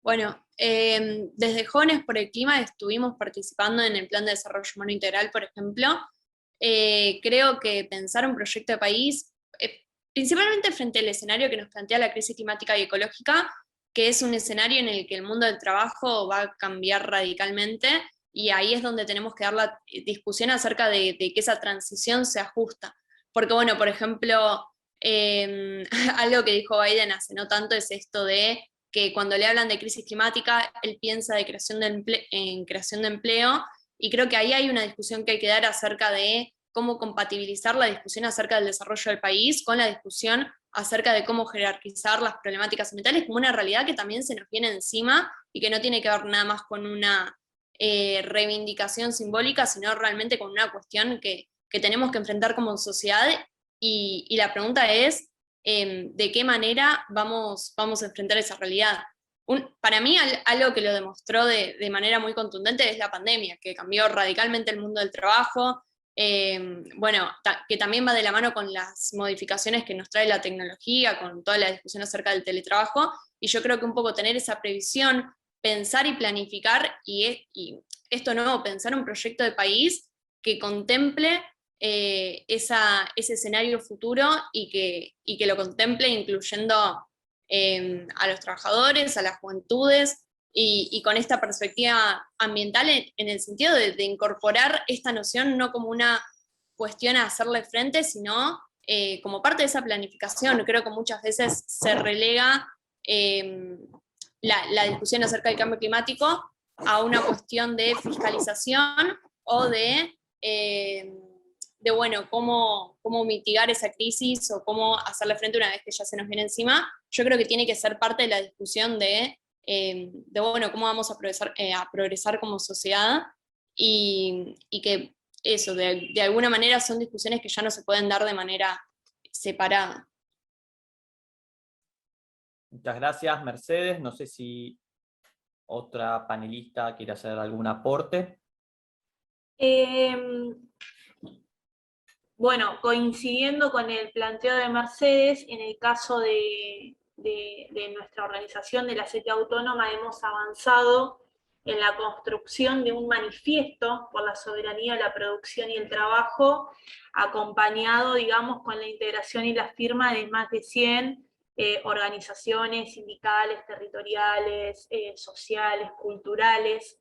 Bueno, desde Jóvenes por el Clima estuvimos participando en el Plan de Desarrollo Humano Integral, por ejemplo. Creo que pensar un proyecto de país, principalmente frente al escenario que nos plantea la crisis climática y ecológica, que es un escenario en el que el mundo del trabajo va a cambiar radicalmente, y ahí es donde tenemos que dar la discusión acerca de que esa transición se ajusta. Porque bueno, por ejemplo, algo que dijo Biden hace no tanto es esto de que cuando le hablan de crisis climática, él piensa en creación de empleo, y creo que ahí hay una discusión que hay que dar acerca de cómo compatibilizar la discusión acerca del desarrollo del país con la discusión acerca de cómo jerarquizar las problemáticas ambientales como una realidad que también se nos viene encima y que no tiene que ver nada más con una reivindicación simbólica, sino realmente con una cuestión que tenemos que enfrentar como sociedad, y la pregunta es de qué manera vamos a enfrentar esa realidad. Para mí algo que lo demostró de manera muy contundente es la pandemia, que cambió radicalmente el mundo del trabajo, bueno, que también va de la mano con las modificaciones que nos trae la tecnología, con toda la discusión acerca del teletrabajo, y yo creo que un poco tener esa previsión, pensar y planificar, y esto no, pensar un proyecto de país que contemple ese escenario futuro y que lo contemple incluyendo a los trabajadores, a las juventudes, y con esta perspectiva ambiental en el sentido de incorporar esta noción no como una cuestión a hacerle frente, sino como parte de esa planificación. Creo que muchas veces se relega la discusión acerca del cambio climático a una cuestión de fiscalización o de bueno, cómo mitigar esa crisis o cómo hacerle frente una vez que ya se nos viene encima. Yo creo que tiene que ser parte de la discusión de bueno, cómo vamos a progresar como sociedad, y que eso, de alguna manera son discusiones que ya no se pueden dar de manera separada. Muchas gracias, Mercedes. No sé si otra panelista quiere hacer algún aporte. Bueno, coincidiendo con el planteo de Mercedes, en el caso de nuestra organización de la CTA Autónoma hemos avanzado en la construcción de un manifiesto por la soberanía, la producción y el trabajo, acompañado, digamos, con la integración y la firma de más de 100 organizaciones sindicales, territoriales, sociales, culturales.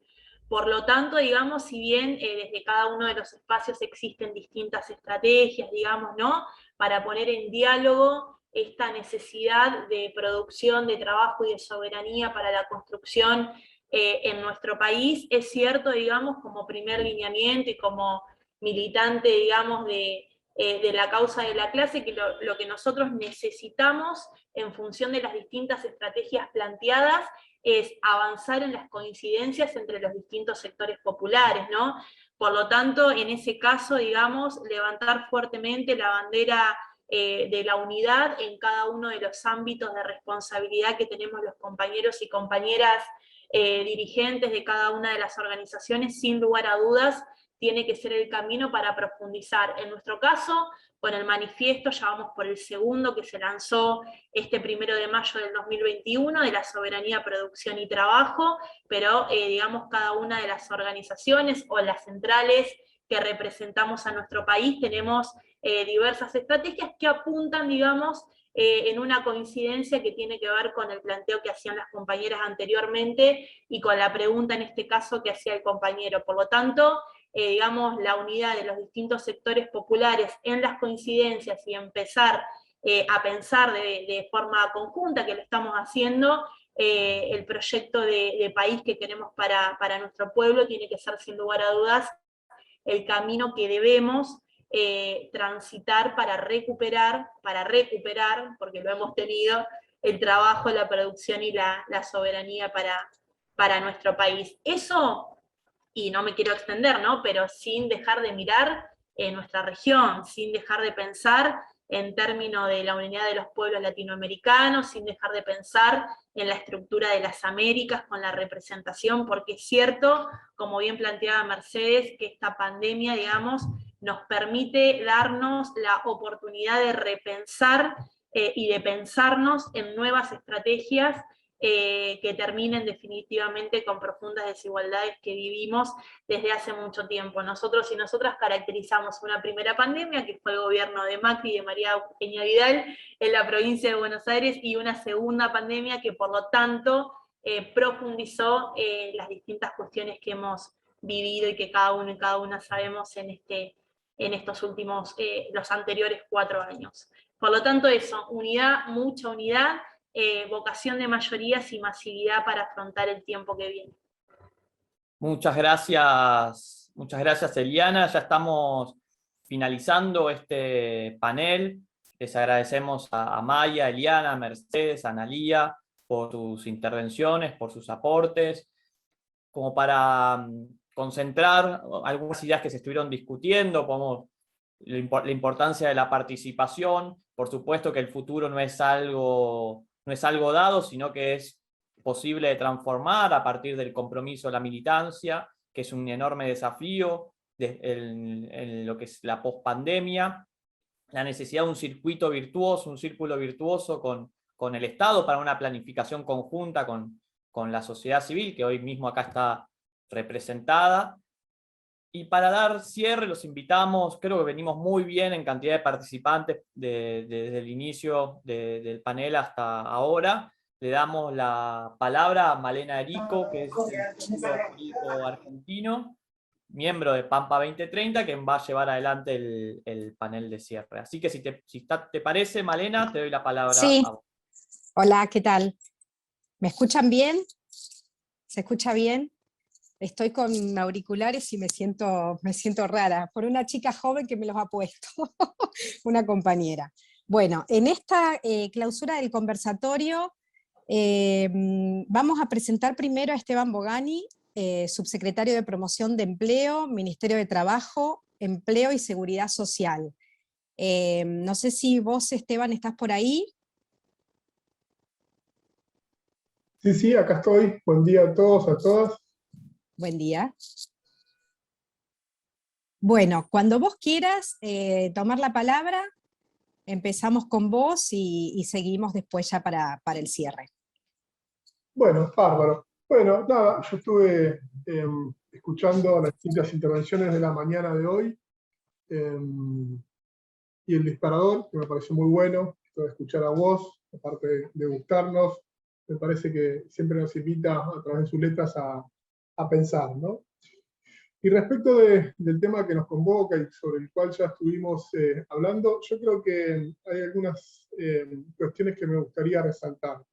Por lo tanto, digamos, si bien desde cada uno de los espacios existen distintas estrategias, digamos, ¿no?, para poner en diálogo esta necesidad de producción, de trabajo y de soberanía para la construcción en nuestro país, es cierto, digamos, como primer lineamiento y como militante, digamos, de la causa de la clase, que lo que nosotros necesitamos en función de las distintas estrategias planteadas es avanzar en las coincidencias entre los distintos sectores populares, ¿no? Por lo tanto, en ese caso, digamos, levantar fuertemente la bandera de la unidad en cada uno de los ámbitos de responsabilidad que tenemos los compañeros y compañeras dirigentes de cada una de las organizaciones, sin lugar a dudas, tiene que ser el camino para profundizar. En nuestro caso, con el manifiesto, ya vamos por el segundo, que se lanzó este 1 de mayo del 2021, de la soberanía, producción y trabajo, pero digamos cada una de las organizaciones o las centrales que representamos a nuestro país tenemos diversas estrategias que apuntan, digamos, en una coincidencia que tiene que ver con el planteo que hacían las compañeras anteriormente y con la pregunta en este caso que hacía el compañero. Por lo tanto, digamos, la unidad de los distintos sectores populares en las coincidencias y empezar a pensar de forma conjunta, que lo estamos haciendo, el proyecto de país que queremos para nuestro pueblo tiene que ser, sin lugar a dudas, el camino que debemos transitar para recuperar, porque lo hemos tenido, el trabajo, la producción y la soberanía para nuestro país. Eso, y no me quiero extender, ¿no? Pero sin dejar de mirar nuestra región, sin dejar de pensar en términos de la unidad de los pueblos latinoamericanos, sin dejar de pensar en la estructura de las Américas con la representación, porque es cierto, como bien planteaba Mercedes, que esta pandemia, digamos, nos permite darnos la oportunidad de repensar y de pensarnos en nuevas estrategias que terminen definitivamente con profundas desigualdades que vivimos desde hace mucho tiempo. Nosotros y nosotras caracterizamos una primera pandemia, que fue el gobierno de Macri y de María Eugenia Vidal en la provincia de Buenos Aires, y una segunda pandemia que por lo tanto profundizó las distintas cuestiones que hemos vivido y que cada uno y cada una sabemos en estos últimos, los anteriores 4 años. Por lo tanto eso, unidad, mucha unidad, vocación de mayorías y masividad para afrontar el tiempo que viene. Muchas gracias Eliana, ya estamos finalizando este panel. Les agradecemos a Maya, Eliana, Mercedes, Analía por sus intervenciones, por sus aportes, como para concentrar algunas ideas que se estuvieron discutiendo, como la importancia de la participación. Por supuesto que el futuro no es algo dado, sino que es posible de transformar a partir del compromiso de la militancia, que es un enorme desafío en lo que es la pospandemia, la necesidad de un circuito virtuoso, un círculo virtuoso con el Estado para una planificación conjunta con la sociedad civil, que hoy mismo acá está representada. Y para dar cierre, los invitamos, creo que venimos muy bien en cantidad de participantes desde el inicio del panel hasta ahora. Le damos la palabra a Malena Erico, que es del Círculo Jurídico Argentino, miembro de Pampa 2030, quien va a llevar adelante el panel de cierre. Así que si te parece, Malena, te doy la palabra a vos. Hola, ¿qué tal? ¿Me escuchan bien? ¿Se escucha bien? Estoy con auriculares y me siento rara, por una chica joven que me los ha puesto, una compañera. Bueno, en esta clausura del conversatorio vamos a presentar primero a Esteban Bogani, subsecretario de Promoción de Empleo, Ministerio de Trabajo, Empleo y Seguridad Social. No sé si vos, Esteban, estás por ahí. Sí, acá estoy. Buen día a todos, a todas. Buen día. Bueno, cuando vos quieras tomar la palabra, empezamos con vos y seguimos después ya para el cierre. Bueno, bárbaro. Bueno, nada, yo estuve escuchando las distintas intervenciones de la mañana de hoy, y el disparador, que me pareció muy bueno, esto de escuchar a vos, aparte de gustarnos, me parece que siempre nos invita a través de sus letras a pensar, ¿no? Y respecto del tema que nos convoca y sobre el cual ya estuvimos hablando, yo creo que hay algunas cuestiones que me gustaría resaltar.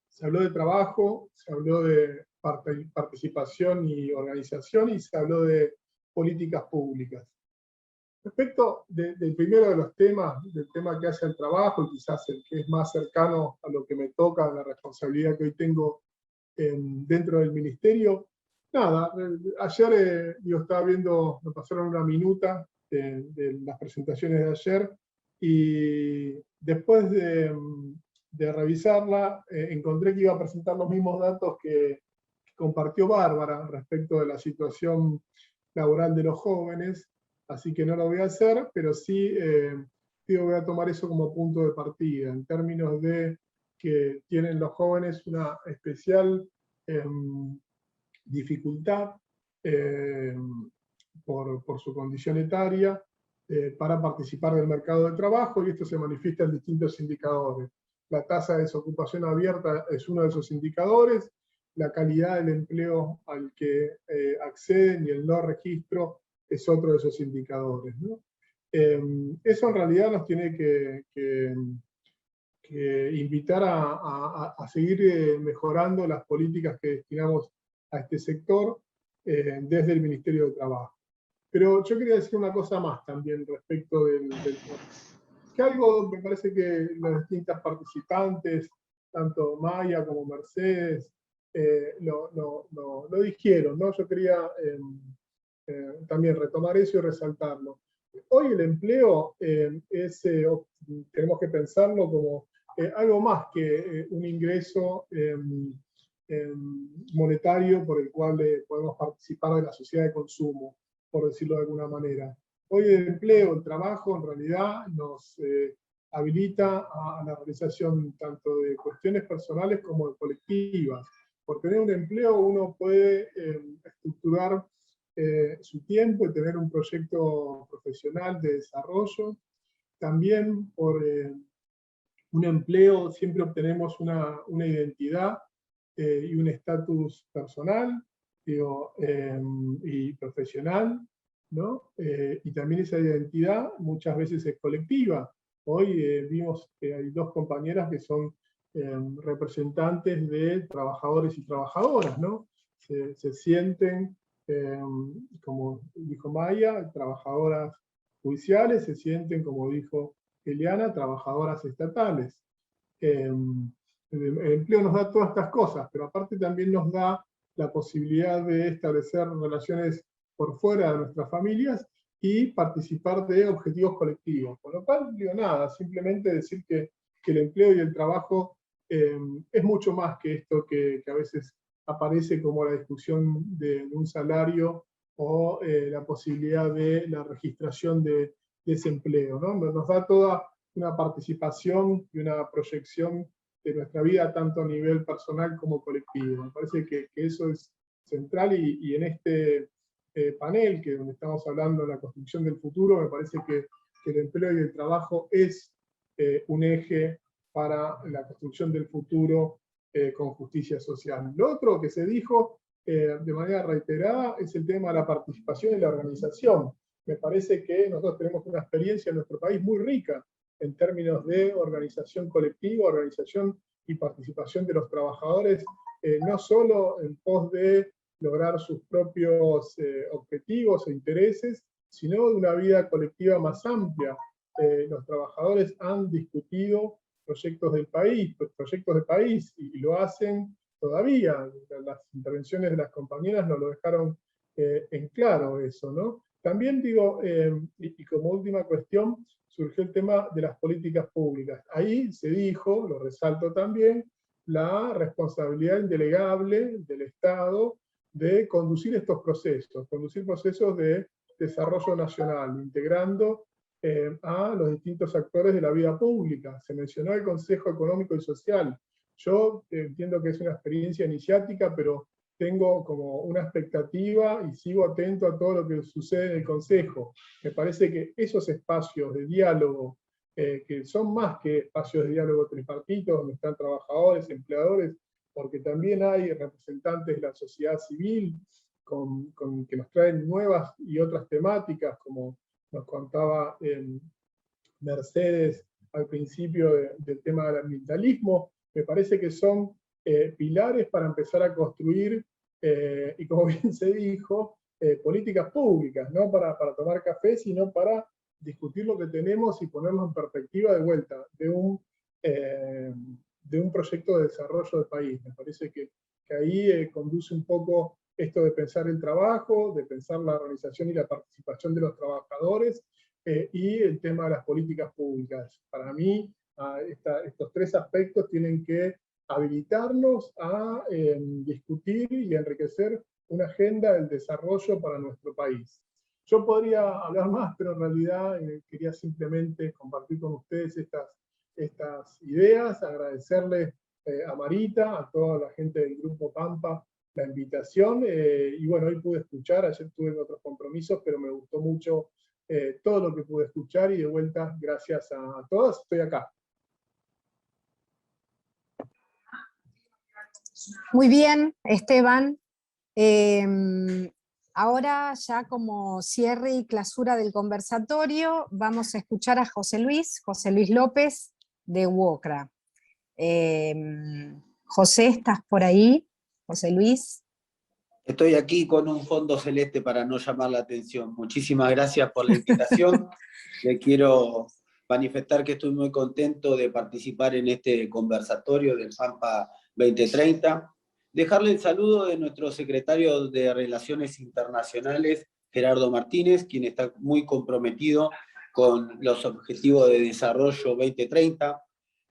Se habló de trabajo, se habló de participación y organización, y se habló de políticas públicas. Respecto del primero de los temas, del tema que hace el trabajo, y quizás el que es más cercano a lo que me toca, la responsabilidad que hoy tengo dentro del ministerio, nada, ayer yo estaba viendo, me pasaron una minuta de las presentaciones de ayer, y después de revisarla, encontré que iba a presentar los mismos datos que compartió Bárbara respecto de la situación laboral de los jóvenes, así que no lo voy a hacer, pero sí voy a tomar eso como punto de partida, en términos de que tienen los jóvenes una especial dificultad por su condición etaria para participar del mercado de trabajo, y esto se manifiesta en distintos indicadores. La tasa de desocupación abierta es uno de esos indicadores, la calidad del empleo al que acceden y el no registro es otro de esos indicadores, ¿no? Eso en realidad nos tiene que invitar a seguir mejorando las políticas que destinamos a este sector desde el Ministerio de Trabajo. Pero yo quería decir una cosa más también respecto del que algo me parece que las distintas participantes, tanto Maya como Mercedes, lo dijeron, ¿no? Yo quería también retomar eso y resaltarlo. Hoy el empleo tenemos que pensarlo como algo más que un ingreso monetario por el cual podemos participar de la sociedad de consumo, por decirlo de alguna manera. Hoy el empleo, el trabajo, en realidad nos habilita a la realización tanto de cuestiones personales como de colectivas. Por tener un empleo uno puede estructurar su tiempo y tener un proyecto profesional de desarrollo. También por un empleo siempre obtenemos una identidad y un estatus personal y profesional, ¿no? Y también esa identidad muchas veces es colectiva. Hoy vimos que hay dos compañeras que son representantes de trabajadores y trabajadoras, ¿no? Se sienten, como dijo Maya, trabajadoras judiciales, se sienten, como dijo Eliana, trabajadoras estatales. El empleo nos da todas estas cosas, pero aparte también nos da la posibilidad de establecer relaciones por fuera de nuestras familias y participar de objetivos colectivos. Con lo cual, digo nada, simplemente decir que el empleo y el trabajo es mucho más que esto que a veces aparece como la discusión de un salario o la posibilidad de la registración de ese empleo, ¿no? Nos da toda una participación y una proyección de nuestra vida, tanto a nivel personal como colectivo. Me parece que eso es central y en este panel, que donde estamos hablando de la construcción del futuro, me parece que el empleo y el trabajo es un eje para la construcción del futuro con justicia social. Lo otro que se dijo de manera reiterada es el tema de la participación y la organización. Me parece que nosotros tenemos una experiencia en nuestro país muy rica en términos de organización colectiva, organización y participación de los trabajadores, no solo en pos de lograr sus propios objetivos e intereses, sino de una vida colectiva más amplia. Los trabajadores han discutido proyectos de país y lo hacen todavía. Las intervenciones de las compañeras nos lo dejaron en claro eso, ¿no? También digo, y como última cuestión, surgió el tema de las políticas públicas. Ahí se dijo, lo resalto también, la responsabilidad indelegable del Estado de conducir estos procesos, conducir procesos de desarrollo nacional, integrando a los distintos actores de la vida pública. Se mencionó el Consejo Económico y Social. Yo entiendo que es una experiencia iniciática, pero tengo como una expectativa y sigo atento a todo lo que sucede en el Consejo. Me parece que esos espacios de diálogo, que son más que espacios de diálogo tripartito, donde están trabajadores, empleadores, porque también hay representantes de la sociedad civil que nos traen nuevas y otras temáticas, como nos contaba Mercedes al principio del tema del ambientalismo. Me parece que son pilares para empezar a construir, y como bien se dijo, políticas públicas, no para tomar café, sino para discutir lo que tenemos y ponerlo en perspectiva de vuelta, de un proyecto de desarrollo del país. Me parece que ahí conduce un poco esto de pensar el trabajo, de pensar la organización y la participación de los trabajadores, y el tema de las políticas públicas. Para mí, estos tres aspectos tienen que habilitarnos a discutir y enriquecer una agenda del desarrollo para nuestro país. Yo podría hablar más, pero en realidad quería simplemente compartir con ustedes estas ideas, agradecerle a Marita, a toda la gente del Grupo Pampa, la invitación, y bueno, hoy pude escuchar, ayer tuve otros compromisos, pero me gustó mucho todo lo que pude escuchar, y de vuelta, gracias a todas, estoy acá. Muy bien, Esteban. Ahora ya como cierre y clausura del conversatorio, vamos a escuchar a José Luis López de UOCRA. José, ¿estás por ahí? José Luis. Estoy aquí con un fondo celeste para no llamar la atención. Muchísimas gracias por la invitación. Le quiero manifestar que estoy muy contento de participar en este conversatorio del Pampa 2030. Dejarle el saludo de nuestro secretario de Relaciones Internacionales, Gerardo Martínez, quien está muy comprometido con los Objetivos de Desarrollo 2030,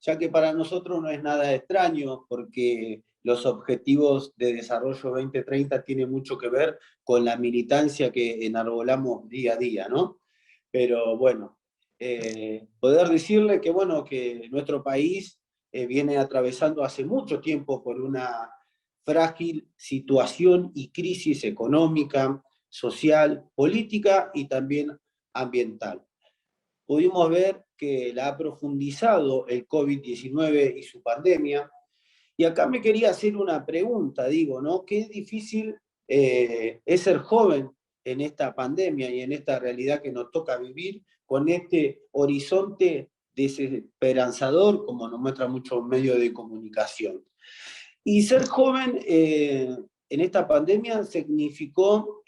ya que para nosotros no es nada extraño, porque los Objetivos de Desarrollo 2030 tienen mucho que ver con la militancia que enarbolamos día a día, ¿no? Pero bueno, poder decirle que, bueno, que nuestro país viene atravesando hace mucho tiempo por una frágil situación y crisis económica, social, política y también ambiental. Pudimos ver que la ha profundizado el COVID-19 y su pandemia, y acá me quería hacer una pregunta, digo, ¿no? Qué difícil es ser joven en esta pandemia y en esta realidad que nos toca vivir, con este horizonte desesperanzador, como nos muestran muchos medios de comunicación. Y ser joven en esta pandemia significó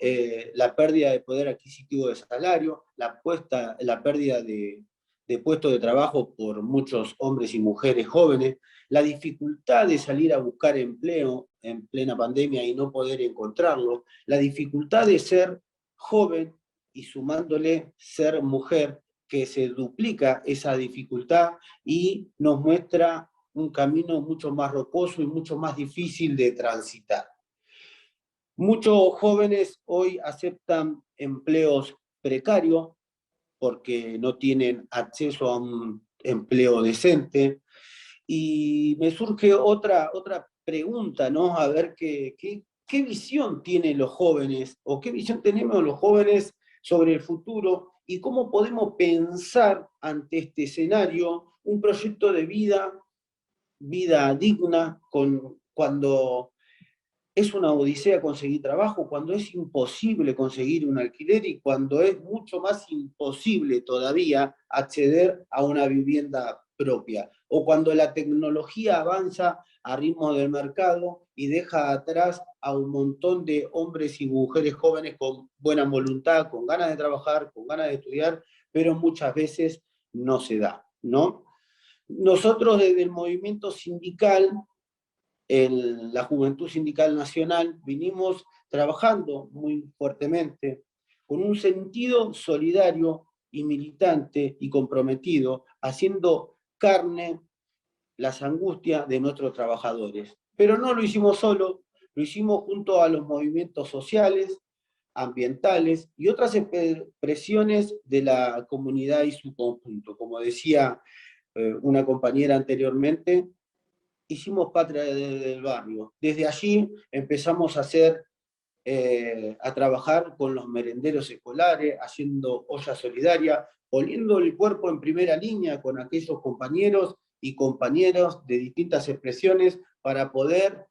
la pérdida de poder adquisitivo de salario, la pérdida de puestos de trabajo por muchos hombres y mujeres jóvenes, la dificultad de salir a buscar empleo en plena pandemia y no poder encontrarlo, la dificultad de ser joven y sumándole ser mujer, que se duplica esa dificultad y nos muestra un camino mucho más rocoso y mucho más difícil de transitar. Muchos jóvenes hoy aceptan empleos precarios porque no tienen acceso a un empleo decente. Y me surge otra pregunta, ¿no? A ver qué visión tienen los jóvenes, o qué visión tenemos los jóvenes sobre el futuro, y cómo podemos pensar ante este escenario un proyecto de vida digna, cuando es una odisea conseguir trabajo, cuando es imposible conseguir un alquiler y cuando es mucho más imposible todavía acceder a una vivienda propia, o cuando la tecnología avanza a ritmo del mercado y deja atrás a un montón de hombres y mujeres jóvenes con buena voluntad, con ganas de trabajar, con ganas de estudiar, pero muchas veces no se da, ¿no? Nosotros desde el movimiento sindical, la Juventud Sindical Nacional, vinimos trabajando muy fuertemente con un sentido solidario y militante y comprometido, haciendo carne las angustias de nuestros trabajadores. Pero no lo hicimos solo, lo hicimos junto a los movimientos sociales, ambientales y otras expresiones de la comunidad y su conjunto. Como decía una compañera anteriormente, hicimos patria desde el barrio. Desde allí empezamos a trabajar con los merenderos escolares, haciendo olla solidaria, poniendo el cuerpo en primera línea con aquellos compañeros y compañeras de distintas expresiones para poder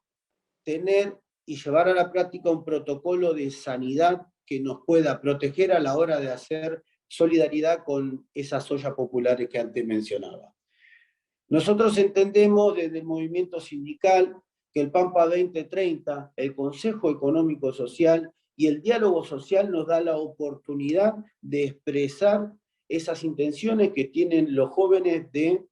tener y llevar a la práctica un protocolo de sanidad que nos pueda proteger a la hora de hacer solidaridad con esas ollas populares que antes mencionaba. Nosotros entendemos desde el movimiento sindical que el Pampa 2030, el Consejo Económico Social y el diálogo social nos da la oportunidad de expresar esas intenciones que tienen los jóvenes de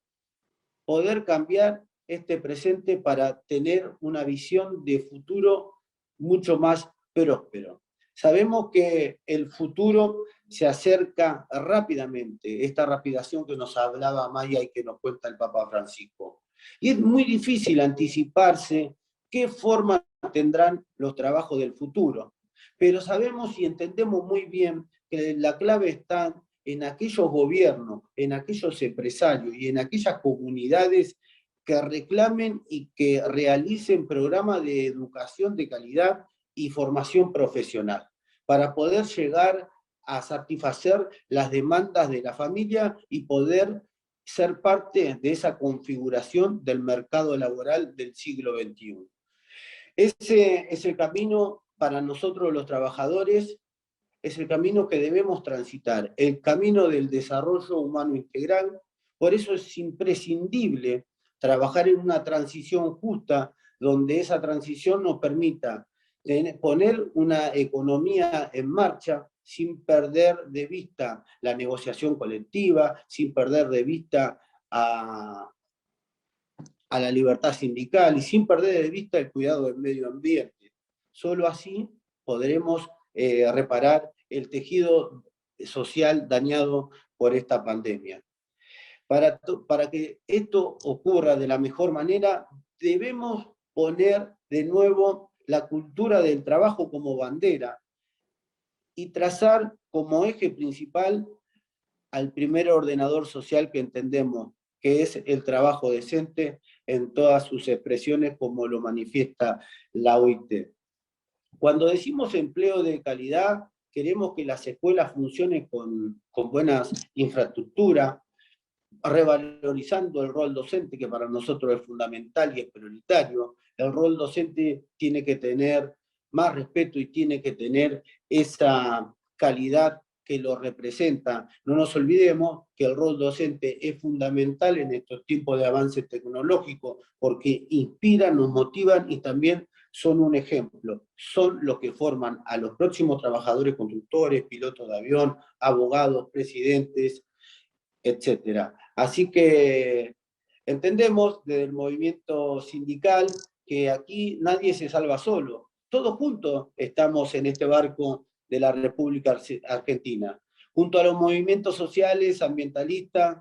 poder cambiar este presente para tener una visión de futuro mucho más próspero. Sabemos que el futuro se acerca rápidamente, esta rapidación que nos hablaba Maya y que nos cuenta el Papa Francisco. Y es muy difícil anticiparse qué forma tendrán los trabajos del futuro. Pero sabemos y entendemos muy bien que la clave está en aquellos gobiernos, en aquellos empresarios y en aquellas comunidades que reclamen y que realicen programas de educación de calidad y formación profesional, para poder llegar a satisfacer las demandas de la familia y poder ser parte de esa configuración del mercado laboral del siglo XXI. Ese es el camino para nosotros los trabajadores, es el camino que debemos transitar, el camino del desarrollo humano integral. Por eso es imprescindible trabajar en una transición justa, donde esa transición nos permita poner una economía en marcha sin perder de vista la negociación colectiva, sin perder de vista a la libertad sindical y sin perder de vista el cuidado del medio ambiente. Solo así podremos reparar el tejido social dañado por esta pandemia. Para que esto ocurra de la mejor manera, debemos poner de nuevo la cultura del trabajo como bandera y trazar como eje principal al primer ordenador social que entendemos, que es el trabajo decente en todas sus expresiones, como lo manifiesta la OIT. Cuando decimos empleo de calidad, queremos que las escuelas funcionen con buenas infraestructuras, revalorizando el rol docente, que para nosotros es fundamental y es prioritario. El rol docente tiene que tener más respeto y tiene que tener esa calidad que lo representa. No nos olvidemos que el rol docente es fundamental en estos tiempos de avance tecnológico, porque inspiran, nos motivan y también son un ejemplo. Son los que forman a los próximos trabajadores, conductores, pilotos de avión, abogados, presidentes, etc. Así que entendemos desde el movimiento sindical que aquí nadie se salva solo. Todos juntos estamos en este barco de la República Argentina. Junto a los movimientos sociales, ambientalistas,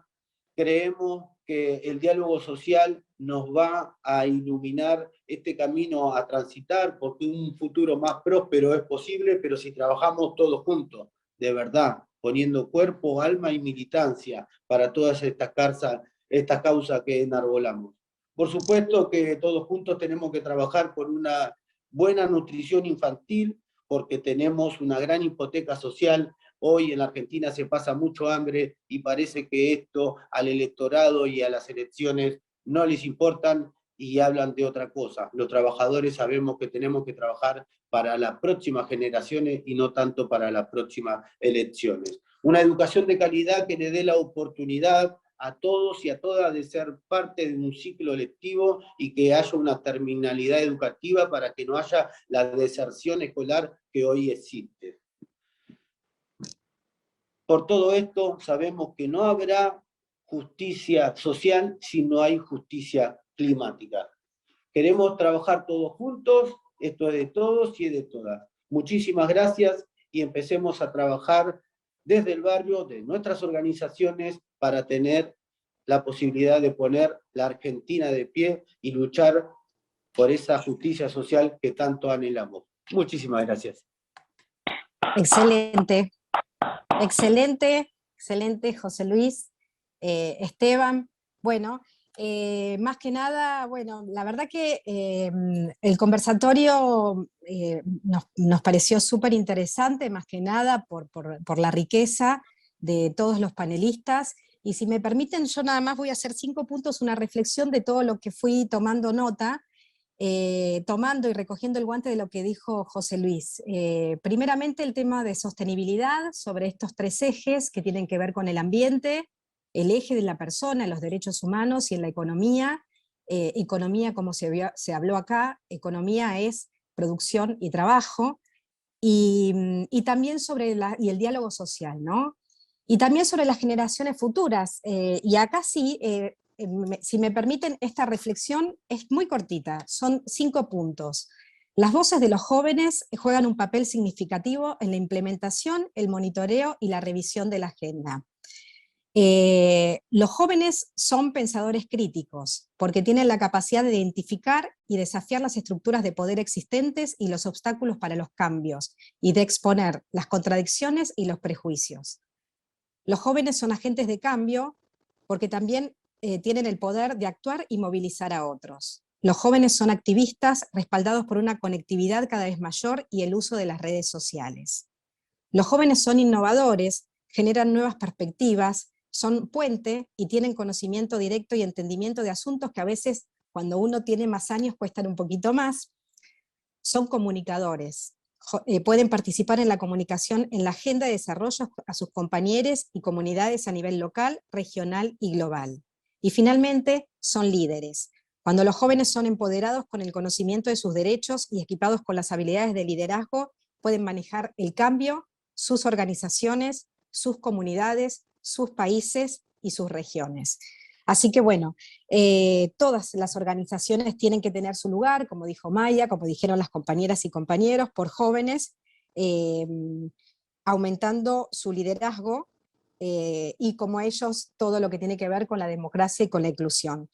creemos que el diálogo social nos va a iluminar este camino a transitar, porque un futuro más próspero es posible, pero si trabajamos todos juntos, de verdad, poniendo cuerpo, alma y militancia para todas estas causas que enarbolamos. Por supuesto que todos juntos tenemos que trabajar por una buena nutrición infantil, porque tenemos una gran hipoteca social. Hoy en la Argentina se pasa mucho hambre y parece que esto al electorado y a las elecciones no les importan y hablan de otra cosa. Los trabajadores sabemos que tenemos que trabajar para las próximas generaciones y no tanto para las próximas elecciones. Una educación de calidad que le dé la oportunidad a todos y a todas de ser parte de un ciclo lectivo y que haya una terminalidad educativa para que no haya la deserción escolar que hoy existe. Por todo esto, sabemos que no habrá justicia social si no hay justicia climática. Queremos trabajar todos juntos, esto es de todos y es de todas. Muchísimas gracias y empecemos a trabajar desde el barrio, de nuestras organizaciones, para tener la posibilidad de poner la Argentina de pie y luchar por esa justicia social que tanto anhelamos. Muchísimas gracias. Excelente, excelente, excelente, José Luis, Esteban. Bueno, más que nada, bueno, la verdad que el conversatorio nos pareció súper interesante, más que nada por la riqueza de todos los panelistas. Y si me permiten, yo nada más voy a hacer 5 puntos, una reflexión de todo lo que fui tomando nota, tomando y recogiendo el guante de lo que dijo José Luis. Primeramente el tema de sostenibilidad sobre estos 3 ejes que tienen que ver con el ambiente, el eje de la persona, los derechos humanos y en la economía. Economía, como se habló acá, economía es producción y trabajo, y también sobre y el diálogo social, ¿no? Y también sobre las generaciones futuras. Y acá sí, si me permiten, esta reflexión es muy cortita, son 5 puntos. Las voces de los jóvenes juegan un papel significativo en la implementación, el monitoreo y la revisión de la agenda. Los jóvenes son pensadores críticos, porque tienen la capacidad de identificar y desafiar las estructuras de poder existentes y los obstáculos para los cambios, y de exponer las contradicciones y los prejuicios. Los jóvenes son agentes de cambio, porque también tienen el poder de actuar y movilizar a otros. Los jóvenes son activistas respaldados por una conectividad cada vez mayor y el uso de las redes sociales. Los jóvenes son innovadores, generan nuevas perspectivas, son puente y tienen conocimiento directo y entendimiento de asuntos que a veces, cuando uno tiene más años, cuestan un poquito más. son comunicadores. Pueden participar en la comunicación en la agenda de desarrollo a sus compañeros y comunidades a nivel local, regional y global. Y finalmente, son líderes. Cuando los jóvenes son empoderados con el conocimiento de sus derechos y equipados con las habilidades de liderazgo, pueden manejar el cambio, sus organizaciones, sus comunidades, sus países y sus regiones. Así que bueno, todas las organizaciones tienen que tener su lugar, como dijo Maya, como dijeron las compañeras y compañeros, por jóvenes, aumentando su liderazgo y como ellos todo lo que tiene que ver con la democracia y con la inclusión.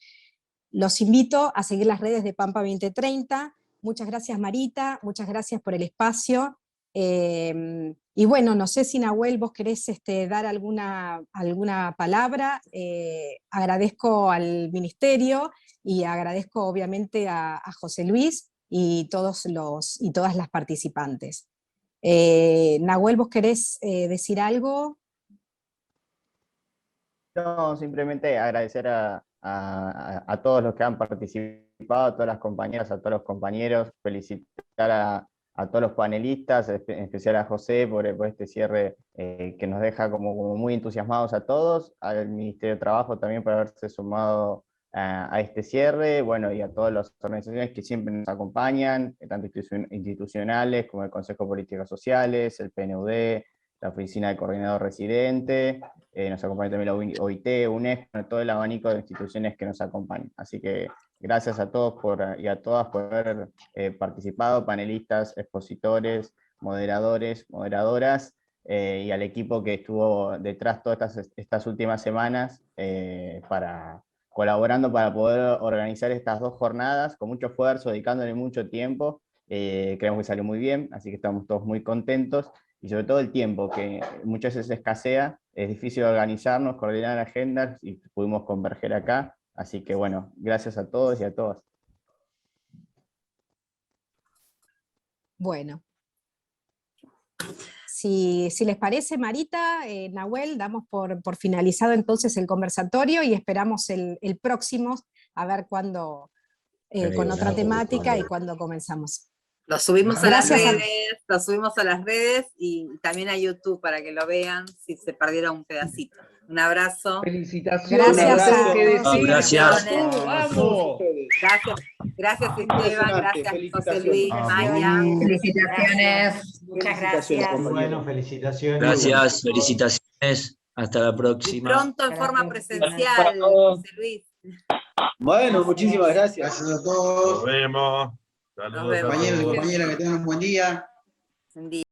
Los invito a seguir las redes de Pampa 2030. Muchas gracias, Marita, muchas gracias por el espacio. Y bueno, no sé si Nahuel vos querés dar alguna palabra. Agradezco al Ministerio y agradezco obviamente a José Luis y todas las participantes. Nahuel, ¿vos querés decir algo? No, simplemente agradecer a todos los que han participado, a todas las compañeras, a todos los compañeros, felicitar a todos los panelistas, en especial a José por este cierre que nos deja como muy entusiasmados a todos, al Ministerio de Trabajo también por haberse sumado a este cierre, bueno, y a todas las organizaciones que siempre nos acompañan, tanto institucionales como el Consejo de Políticas Sociales, el PNUD, la Oficina de Coordinador Residente, nos acompaña también la OIT, UNESCO, todo el abanico de instituciones que nos acompañan. Así que gracias a todos y a todas por haber participado, panelistas, expositores, moderadores, moderadoras, y al equipo que estuvo detrás todas estas últimas semanas colaborando para poder organizar estas 2 jornadas con mucho esfuerzo, dedicándole mucho tiempo. Creemos que salió muy bien, así que estamos todos muy contentos. Y sobre todo el tiempo, que muchas veces escasea, es difícil organizarnos, coordinar agendas, y pudimos converger acá. Así que bueno, gracias a todos y a todas. Bueno. Si les parece, Marita, Nahuel, damos por finalizado entonces el conversatorio y esperamos el próximo, a ver cuándo, con otra temática y cuándo comenzamos. Lo subimos a las Gracias redes, lo subimos a las redes y también a YouTube para que lo vean si se perdieron un pedacito. Un abrazo. Felicitaciones. Gracias. Vamos. Gracias Esteban, gracias José Luis, Maya. Felicitaciones. Muchas gracias. Bueno, felicitaciones. Gracias, felicitaciones. Hasta la Y próxima. pronto en forma presencial, José Luis. Bueno, muchísimas gracias. Gracias a todos. Nos vemos. Saludos. Nos vemos. Compañeros y compañeras, que tengan un buen día. Buen día.